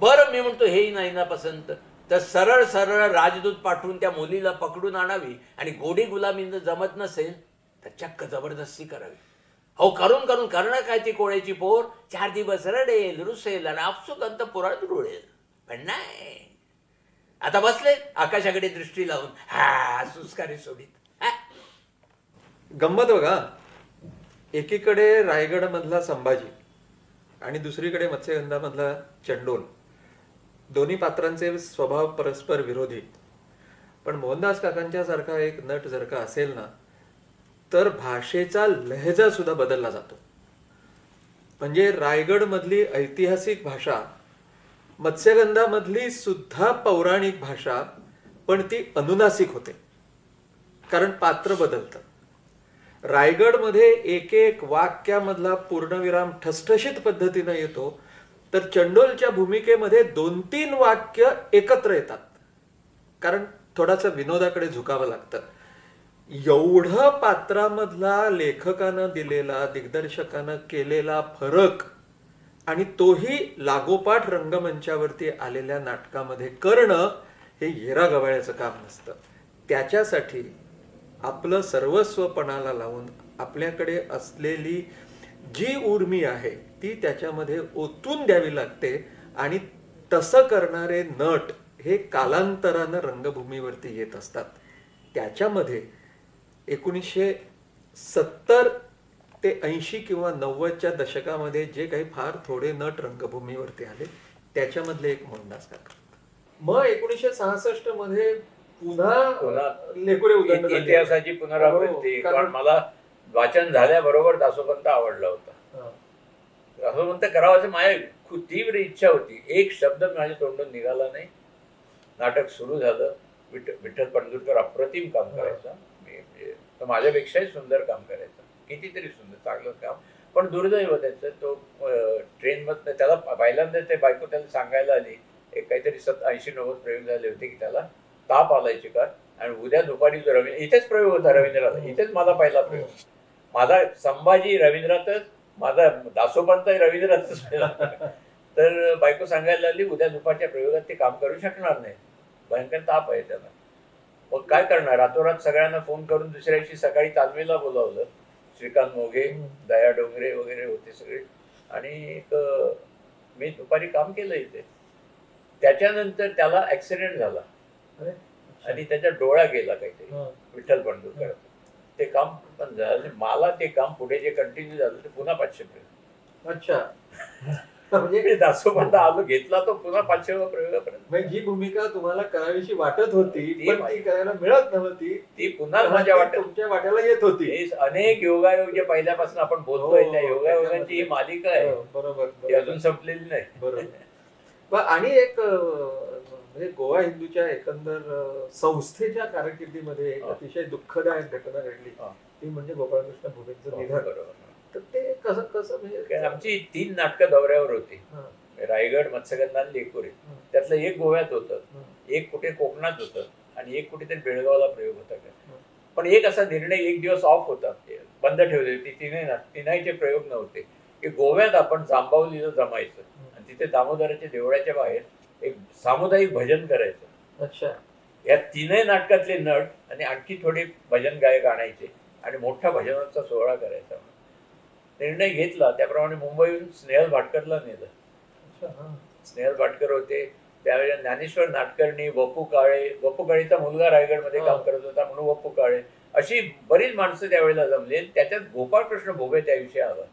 बरं, मी म्हणतो हेही नाही ना पसंत, तर सरळ सरळ राजदूत पाठवून त्या मुलीला पकडून आणावी आणि गोडी गुलामीनं जमत नसेल तर चक्क जबरदस्ती करावी. अहो, करून करून करणं काय ती कोळ्याची पोर? 4 दिवस रडेल, रुसेल आणि आपसुक अंतपुरात रुळेल. पण नाही. आता बसले आकाशाकडे दृष्टी लावून, हा सुस्कारे सोडीत. गंमत बघा, एकीकडे रायगड मधला संभाजी आणि दुसरीकडे मत्स्यगंधामधला चंडोल, दोन्ही पात्रांचे स्वभाव परस्पर विरोधी. पण मोहनदास काकांच्या सारखा एक नट जर का असेल ना तर भाषेचा लहेजा सुद्धा बदलला जातो. म्हणजे रायगड मधली ऐतिहासिक भाषा, मत्स्यगंधामधली सुद्धा पौराणिक भाषा, पण ती अनुनासिक होते कारण पात्र बदलतं. रायगडमध्ये एक एक वाक्यामधला पूर्णविराम ठसठशीत पद्धतीनं येतो, तर चंडोलच्या भूमिकेमध्ये 2-3 वाक्य एकत्र येतात कारण थोडासा विनोदाकडे झुकावं लागतं. एवढं पात्रामधला लेखकानं दिलेला, दिग्दर्शकानं केलेला फरक आणि तोही लागोपाठ रंगमंचावरती आलेल्या नाटकामध्ये करणं हे येरा गवाळ्याचं काम नसतं. त्याच्यासाठी आपलं सर्वस्व पणाला लावून आपल्याकडे असलेली जी उर्मी आहे ती त्याच्यामध्ये ओतून द्यावी लागते. आणि तसं करणारे नट हे कालांतरानं रंगभूमीवरती येत असतात. त्याच्यामध्ये 1970 ते 80 किंवा 90च्या दशकामध्ये जे काही फार थोडे नट रंगभूमीवरती आले त्याच्यामधले एक मोहनदास काका. मग 1966 मध्ये पुन्हा लेकुरे उदंड झाले. इतिहासाची पुनरावृत्ती. कारण मला वाचन झाल्याबरोबर दासोपंत आवडला होता. दासोपंत करावाचं माझी खूप तीव्र इच्छा होती. एक शब्द माझ्या तोंडून निघाला नाही. नाटक सुरू झालं. विठ्ठल पणदूरकर अप्रतिम काम करायचा. तो माझ्यापेक्षाही सुंदर काम करायचा, कितीतरी सुंदर चांगलं काम. पण दुर्दैव त्याचं, तो ट्रेनमधनं त्याला पहिल्यांदा ते बायको त्याला सांगायला आली, एक काहीतरी 80-90 प्रयोग झाले होते की त्याला ताप आलाय चिकार, आणि उद्या दुपारी जो इथेच प्रयोग होता रवींद्राचा, इथेच माझा पहिला प्रयोग. माझा संभाजी रवींद्रातच, माझा दासोपंत रवींद्रातच पहिला. तर बायको सांगायला आली उद्या दुपारच्या प्रयोगात ते काम करू शकणार नाही, भयंकर ताप आहे त्याला. मग काय करणार, रातोरात सगळ्यांना फोन करून दुसऱ्या दिवशी सकाळी तालमीला बोलावलं. श्रीकांत मोघे, दया डोंगरे वगैरे होते सगळे, आणि मी दुपारी काम केलं इथे. त्याच्यानंतर त्याला ऍक्सिडेंट झाला आणि त्याच्या डोळा गेला काहीतरी, विठ्ठल पणदूरकर. ते काम पण झालं. मला ते काम पुढे जे कंटिन्यू झालं ते पुन्हा 500 प्रयोग. अच्छा. म्हणजे दासोपंत आलो घेतला तो पुन्हा 500व्या प्रयोगापर्यंत. जी भूमिका तुम्हाला करावीशी वाटत होती पण ती करायला मिळत नव्हती, ती पुन्हा माझ्या तुमच्या वाट्याला येत होती. अनेक योगायोग जे पहिल्यापासून आपण बोलतोय त्या योगायोगांची ही मालिका आहे. बरोबर, ती अजून संपलेली नाही. बरोबर. आणि एक म्हणजे गोवा हिंदूच्या एकंदर संस्थेच्या कारकिर्दीमध्ये एक अतिशय दुःखदायक घटना घडली, ती म्हणजे गोपाळकृष्ण भोबेंचं निधन. बरोबर. तर ते कसं म्हणजे आमची 3 नाटकं दौऱ्यावर होती, रायगड, मत्स्यगंधा आणि लेकुरे. त्यातलं एक गोव्यात होतं, एक कुठे कोकणात होतं, आणि एक कुठेतरी बेळगावला प्रयोग होता. पण एक असा निर्णय, एक दिवस ऑफ होता, बंद ठेवले होते, तिन्हाचे प्रयोग नव्हते, की गोव्यात आपण जांबावलीला जमायचं आणि तिथे दामोदराच्या देवळाच्या बाहेर एक सामुदायिक भजन करायचं. अच्छा. या 3 नाटकातले नट आणि आणखी थोडे भजन गायक आणायचे आणि मोठा भजनाचा सोहळा करायचा. निर्णय घेतला. त्याप्रमाणे मुंबईहून स्नेहल भाटकरला नेलं. स्नेहल भाटकर होते त्यावेळेला, ज्ञानेश्वर नाटकर्णी, वपू काळेचा मुलगा रायगडमध्ये काम करत होता म्हणून वपू काळे, अशी बरीच माणसं त्यावेळेला जमली. त्याच्यात गोपाळकृष्ण भोबे त्याविषयी आला.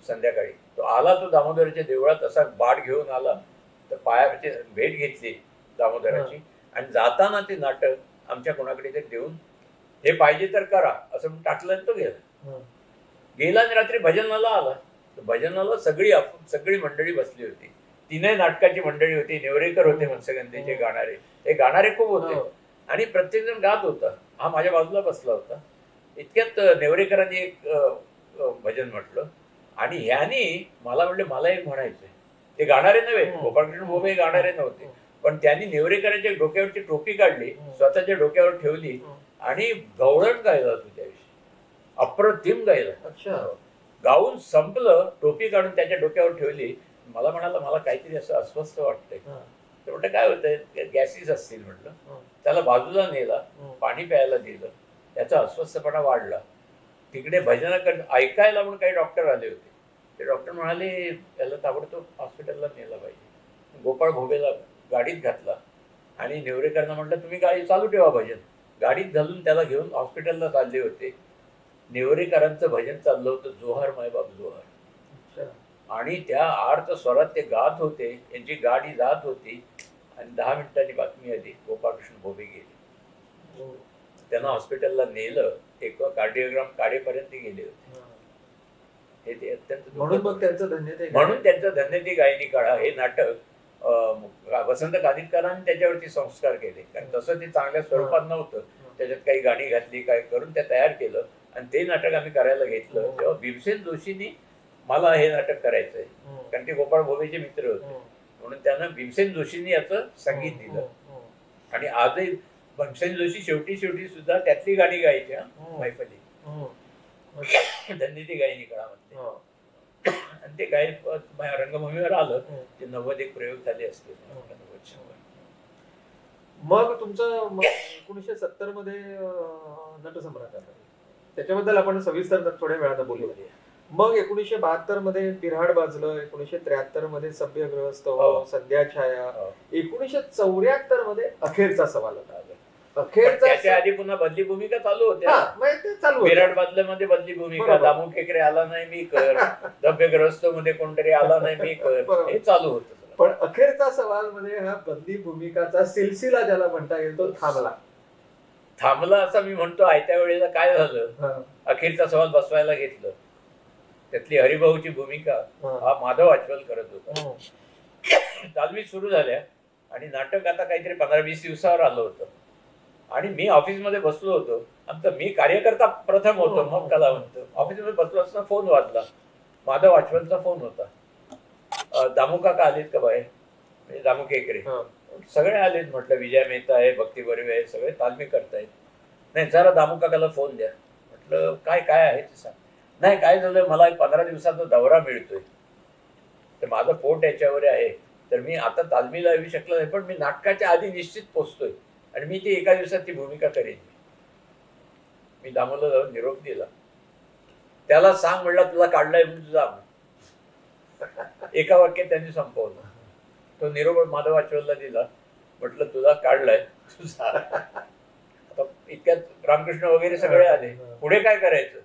संध्याकाळी तो आला, तो दामोदराच्या देवळात असा बाट घेऊन आला, तर पायाची भेट घेतली दामोदराची, आणि जाताना ते नाटक आमच्या कोणाकडे ते देऊन, हे पाहिजे तर करा असं टाकलं, तो गेला आणि रात्री भजनाला आला. भजनाला सगळी मंडळी बसली होती. 3 नाटकाची मंडळी होती. नेवरेकर होते मत्स्यगंधेचे गाणारे, हे गाणारे खूप होते, आणि प्रत्येक जण गात होता. हा माझ्या बाजूला बसला होता. इतक्यात नेवरेकरांनी एक भजन म्हटलं, आणि ह्यानी मला म्हटलं मला एक म्हणायचंय. ते गाणारे नव्हे, गोपाळकृष्ण भोबे गाणारे नव्हते, पण त्यांनी नेवरेकरांच्या डोक्यावरची टोपी काढली, स्वतःच्या डोक्यावर ठेवली, आणि गवळण गायला तो त्याविषयी, अप्रतिम गायला. अच्छा. गाऊन संपलं, टोपी काढून त्याच्या डोक्यावर ठेवली. मला म्हणाला मला काहीतरी असं अस्वस्थ वाटतंय. तर म्हटलं काय होतंय, गॅसेस असतील म्हटलं. त्याला बाजूला नेला, पाणी प्यायला दिलं, त्याचा अस्वस्थपणा वाढला. तिकडे भजनाकडे ऐकायला म्हणून काही डॉक्टर आले होते. ते डॉक्टर म्हणाले त्याला ताबडतोब हॉस्पिटलला नेला पाहिजे. गोपाळ भोबेला गाडीत घातला आणि नेवरेकरांना म्हटलं तुम्ही गाडी चालू ठेवा भजन. गाडीत घालून त्याला घेऊन हॉस्पिटलला चालले होते. नेवरेकरांचं भजन चाललं होतं, जोहार मायबाप जोहार, आणि त्या आर्त स्वरात ते गात होते. यांची गाडी जात होती आणि 10 मिनिटांनी बातमी आली, गोपाळकृष्ण भोबे गेले. त्यांना हॉस्पिटलला नेलं, एक कार्डिओग्राम काढेपर्यंत गेले होते. हे ते अत्यंत म्हणून त्यांचं धन्यते गायनी काळा हे नाटक वसंत कानिटकरांनी त्याच्यावरती संस्कार केले, कारण तसं ते चांगल्या स्वरूपात नव्हतं. त्याच्यात काही गाणी घातली, काय करून ते तयार केलं, आणि ते नाटक आम्ही करायला घेतलं. तेव्हा भीमसेन जोशींनी मला हे नाटक करायचंय, कारण ते गोपाळ भोबेचे मित्र होते, म्हणून त्यांना भीमसेन जोशींनी याचं संगीत दिलं. आणि आजही भीमसेन जोशी शेवटी सुद्धा त्यातली गाणी गायच्या मैफली, धन्यते गायनी काळामध्ये. आणि ते गाय रंगभूमीवर आलं ते 90 प्रयोग झाले असते. मग तुमचं 1970 मध्ये नटसम्राट आलं, त्याच्याबद्दल आपण सविस्तर थोड्या वेळात बोलूया. मग 1972 मध्ये बिऱ्हाड बाजलं, 1973 मध्ये सभ्यग्रस्त, संध्याछाया, 1974 मध्ये अखेरचा सवाल आला. त्याच्या आधी पुन्हा बदली भूमिका चालू होत्या. बिऱ्हाड बाजल्यामध्ये बदली भूमिका, दामू खेकरे आला नाही मी कर, सभ्यग्रस्त मध्ये कोणतरी आला नाही मी कर, हे चालू होतं. पण अखेरचा सवाल मध्ये हा बदली भूमिकाचा सिलसिला ज्याला म्हणता येईल तो थांबला असं मी म्हणतो. आयत्या वेळेला काय झालं, अखेरचा सवाल बसवायला घेतलं, त्यातली हरिभाऊची भूमिका हा माधव आचवल करत होता. तालमी सुरू झाल्या आणि नाटक आता काहीतरी 15-20 दिवसावर आलं होतं. आणि मी ऑफिसमध्ये बसलो होतो. आमचं मी कार्यकर्ता प्रथम होतो, मग कलावंत. ऑफिसमध्ये बसलो असताना फोन वाजला. माधव वाचवणचा फोन होता. दामू काका आलेत का बाहेर? म्हणजे दामू केकरे सगळे आलेत. म्हटलं विजय मेहता आहे, भक्ती बर्वे आहे, सगळे तालमी करतायत. नाही जरा दामू काकाला फोन द्या. म्हटलं काय काय आहे ते सांग. नाही काय झालं, मला 15 दिवसाचा दौरा मिळतोय, तर माझं पोट याच्यावर आहे, तर मी आता तालमीला येऊ शकलो नाही, पण मी नाटकाच्या आधी निश्चित पोचतोय आणि मी ती एका दिवसात ती भूमिका करेन. मी दामूला जाऊन निरोप दिला. त्याला सांग म्हणला तुला काढलाय म्हणून तुझा एका वाक्यात त्यांनी संपवलं. तो निरोप माधव वाचवला दिला. म्हटलं तुला काढलाय तुझा. आता इतक्यात रामकृष्ण वगैरे सगळे आले. पुढे काय करायचं?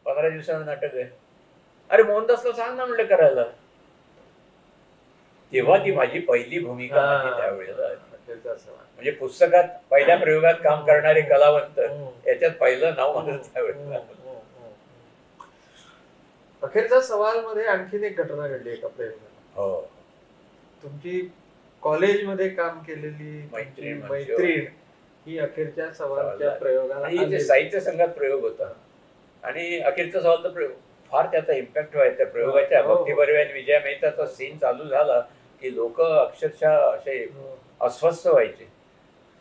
15 दिवसांचं नाटक आहे. अरे मोहनदासला सांग ना म्हणलं करायला. तेव्हा ती माझी पहिली भूमिका होती त्यावेळेला. म्हणजे पुस्तकात पहिल्या प्रयोगात काम करणारे कलावंत याच्यात पहिलं नाव माझं त्यावेळेला. अखेरचा सवाल मध्ये आणखीन एक घटना घडली एका प्रयोगात. हो, तुमची कॉलेजमध्ये काम केलेली मैत्रीण ही अखेरच्या सवालच्या प्रयोगाला साहित्य संघात प्रयोग होता आणि अखेरचा सवालचा प्रयोग फार त्याचा इम्पॅक्ट व्हायचा प्रयोगाच्या. भक्ती बर्वे आणि विजय मेहताचा सीन चालू झाला की लोक अक्षरशः असे अस्वस्थ व्हायचे.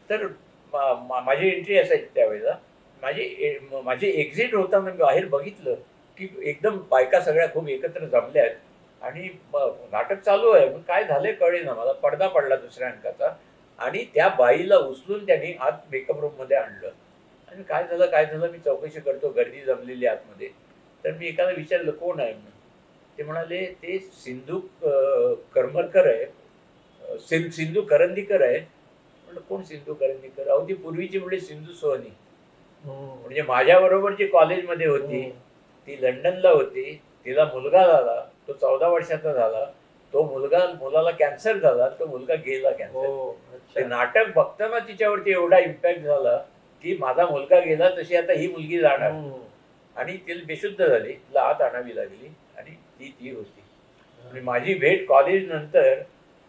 तर माझी एंट्री असायची त्यावेळेला. माझी एक्झिट होता. मी बाहेर बघितलं की एकदम बायका सगळ्या खूप एकत्र जमल्यात आणि नाटक चालू आहे. मग काय झालंय कळे ना मला. पडदा पडला दुसऱ्या अंकाचा आणि त्या बाईला उचलून त्यांनी आत मेकअप रूम मध्ये आणलं आणि काय झालं मी चौकशी करतो, गर्दी जमलेली आतमध्ये. तर मी एकाला विचारलं कोण आहे म्हणून. ते म्हणाले ते सिंधू करमरकर आहे, सिंधू करंदीकर आहे. म्हटलं कोण सिंधू करंदीकर? अहो ती पूर्वीची म्हणजे सिंधू सोहनी. म्हणजे माझ्या बरोबर जी कॉलेजमध्ये होती ती लंडनला होती. तिला मुलगा झाला, तो 14 वर्षाचा झाला. तो मुलाला कॅन्सर झाला, तो मुलगा गेला कॅन्सर. ते नाटक बघताना तिच्यावरती एवढा इम्पॅक्ट झाला की माझा मुलगा गेला तशी आता ही मुलगी जाणार. आणि ती बेशुद्ध झाली, तिला आत आणावी लागली आणि ती होती. आणि माझी भेट कॉलेज नंतर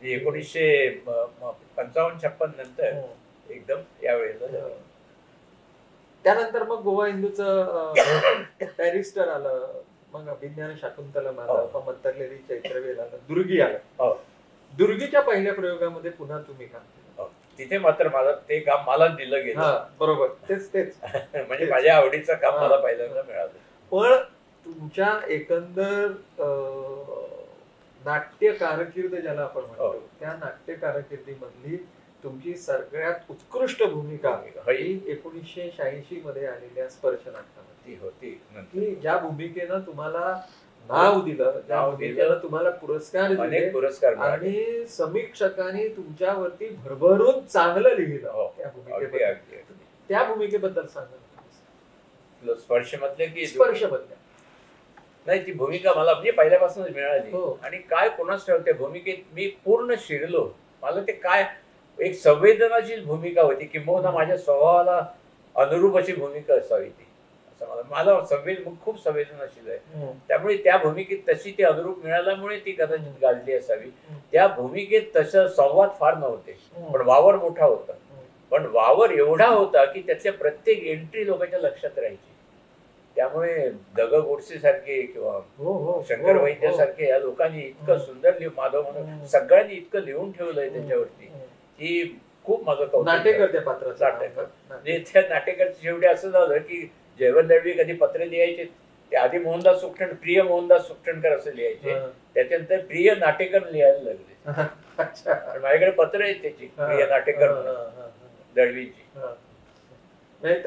1955-56 नंतर एकदम यावेळेला झाली. त्यानंतर मग गोवा हिंदूचं बॅरिस्टर आलं, मग अभिज्ञान शाकुंतलम आलं, मंतरलेली चैत्रवेल आलं, दुर्गी आलं. दुर्गीच्या पहिल्या प्रयोगामध्ये पुन्हा तुम्ही काम केलं. तिथे मात्र मला ते काम मला दिलं गेलं. बरोबर, तेच म्हणजे माझ्या आवडीचं काम मला पहिल्यांदा मिळालं. पण तुमच्या एकंदर नाट्य कारकीर्द ज्याला आपण म्हणतो त्या नाट्य कारकिर्दीमधली तुमची सगळ्यात उत्कृष्ट भूमिका ही 1986 मध्ये आलेल्या स्पर्श नाटकामध्ये होती. की ज्या भूमिकेनं तुम्हाला नाव दिलं, ज्या भूमिकेनं तुम्हाला पुरस्कार दिले आणि समीक्षकांनी तुमच्यावरती भरभरून चांगलं लिहिलं. त्या भूमिकेबद्दल सांगा. स्पर्श मधले की स्पर्श मधल्या? नाही, ती भूमिका मला म्हणजे पहिल्यापासूनच मिळाली आणि काय कोणाच ठेवते भूमिकेत मी पूर्ण शिरलो. मला ते काय एक संवेदनाची भूमिका होती किंबहुना माझ्या स्वभावाला अनुरूप अशी भूमिका असावी ती, असं मला खूप संवेदनशील आहे. त्यामुळे त्या भूमिकेत तशी ती अनुरूप मिळाल्यामुळे ती कदाचित गाजली असावी. त्या भूमिकेत तसं संवाद फार नव्हते पण वावर मोठा होता. पण वावर एवढा होता की त्यातल्या प्रत्येक एंट्री लोकांच्या लक्षात राहायची. त्यामुळे दग गोडसे सारखे किंवा शंकर वैद्य सारखे या लोकांनी इतकं सुंदर माधव म्हणून सगळ्यांनी इतकं लिहून ठेवलंय त्याच्यावरती की खूप माझं कौतुक. नाटेकर त्या पात्राचं म्हणजे त्या नाटेकरच्या शेवटी असं झालं की जयवंत दळवी कधी पत्र लिहायचे ते आधी मोहनदास सुखटण, प्रिय मोहनदास सुखटणकर असं लिहायचे. त्याच्यानंतर प्रिय नाटेकर लिहायला लागले. माझ्याकडे पत्र आहेत त्याची, प्रिय नाटेकर दळवीची.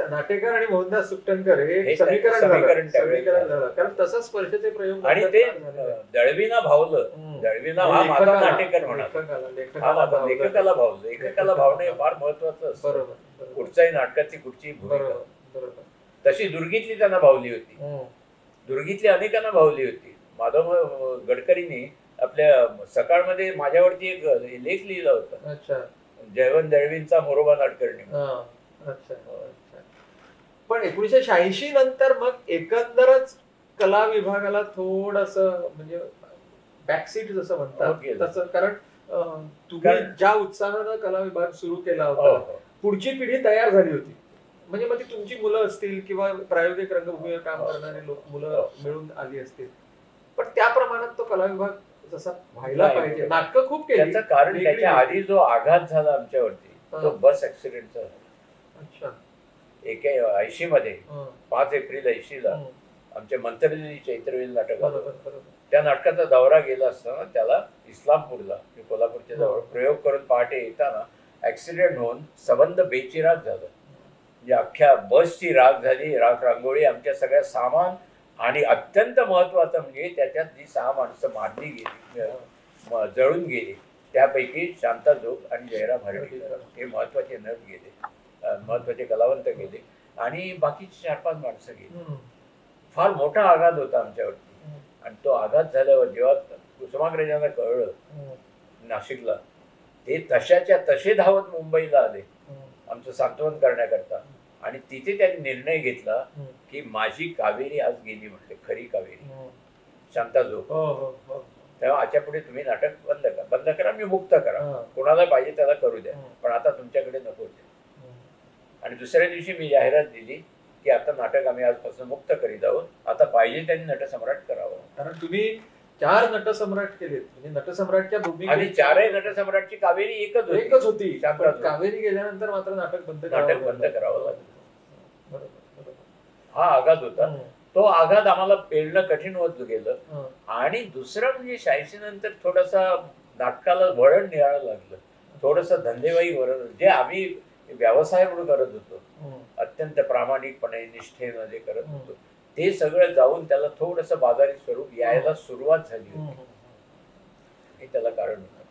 नाटेकर आणि मोहनदास सुखटणकर हे समीकरण झालं कारण तसंच स्पर्शचे प्रयोग. आणि ते दळवीना भावलं. दळवीना हा माझा नाटेकर म्हणा, लेखकाला भावलं. लेखकाला भावणं हे फार महत्वाचं असतं. कुठच्याही नाटकाची कुठची भूमिका. तशी दुर्गीतली त्यांना भावली होती. दुर्गीतली अनेकांना भावली होती. माधव गडकरींनी आपल्या सकाळमध्ये माझ्यावरती एक लेख लिहिला होता, जयवंत दळवींचा मोरोबा नाटकर्णी. पण 1986 नंतर मग एकंदरच कला विभागाला थोडस म्हणजे बॅकसीट जसं म्हणतात तसं, कारण तुम्ही ज्या उत्साहानं कला विभाग सुरू केला होता पुढची पिढी तयार झाली होती. म्हणजे मग ती तुमची मुलं असतील किंवा प्रायोगिक रंगभूमीवर काम करणारे मुलं मिळून आली असतील, पण त्या प्रमाणात तो कला विभाग जसा व्हायला नाही. पाहिजे. नाटकं खूप केली. त्याचं कारण वेगळी त्याच्या वेगळी. आधी जो आघात झाला आमच्यावरती तो बस ऍक्सिडेंटचा झाला. अच्छा. 80 मध्ये हं. 5 एप्रिल 80ला हं. आमचे मंत्रली चैत्रवेल नाटक आलं. बरोबर बरोबर. त्या नाटकाचा दौरा गेला असताना त्याला इस्लामपूरला कोल्हापूरच्या जवळ प्रयोग करून पहाटे येताना ऍक्सिडेंट होऊन संबंध बेचिराग झालं. म्हणजे अख्ख्या बसची राख झाली, राख रांगोळी, आमच्या सगळ्या सामान, आणि अत्यंत महत्वाचं म्हणजे त्याच्यात जी 6 माणसं मारली गेली, जळून गेली, त्यापैकी शांताजोग आणि जयराम हर्डीकर हे महत्वाचे नट गेले, महत्वाचे कलावंत गेले, आणि बाकीची 4-5 माणसं गेली. फार मोठा आघात होता आमच्यावरती. आणि तो आघात झाल्यावर जेव्हा कुसुमाग्रजांना कळलं नाशिकला, ते तशाच्या तसे धावत मुंबईला आले आमचं सांत्वन करण्याकरता. आणि तिथे त्यांनी निर्णय घेतला की माझी कावेरी आज गेली, म्हटले खरी कावेरी शांताजोग. तेव्हा आजच्या पुढे तुम्ही नाटक बंद करा, मी मुक्त करा, कोणाला पाहिजे त्याला करू द्या, पण आता तुमच्याकडे नको द्या. आणि दुसऱ्या दिवशी मी जाहिरात दिली की आता नाटक आम्ही आजपासून मुक्त करीत आहोत, आता पाहिजे त्यांनी नटसम्राट करावं. कारण तुम्ही 4 नटसम्राट केलेत, म्हणजे नटसम्राटच्या भूमिकेत आणि 4ही नटसम्राटची कावेरी एकच होती. शांताजोग. कावेरी गेल्यानंतर मात्र नाटक बंद करावं लागलं. बरोबर. हा आघात होता. तो आघात आम्हाला पेलणं कठीण होत गेलं. आणि दुसरं म्हणजे 86 नंतर थोडासा नाटकाला वळण निघायला लागलं, थोडस धंदेवाई वळण, जे आम्ही व्यवसाय म्हणून करत होतो अत्यंत प्रामाणिकपणे निष्ठेनं जे करत होतो, ते सगळं जाऊन त्याला थोडस बाजारी स्वरूप यायला सुरुवात झाली होती. हे त्याला कारण होतं.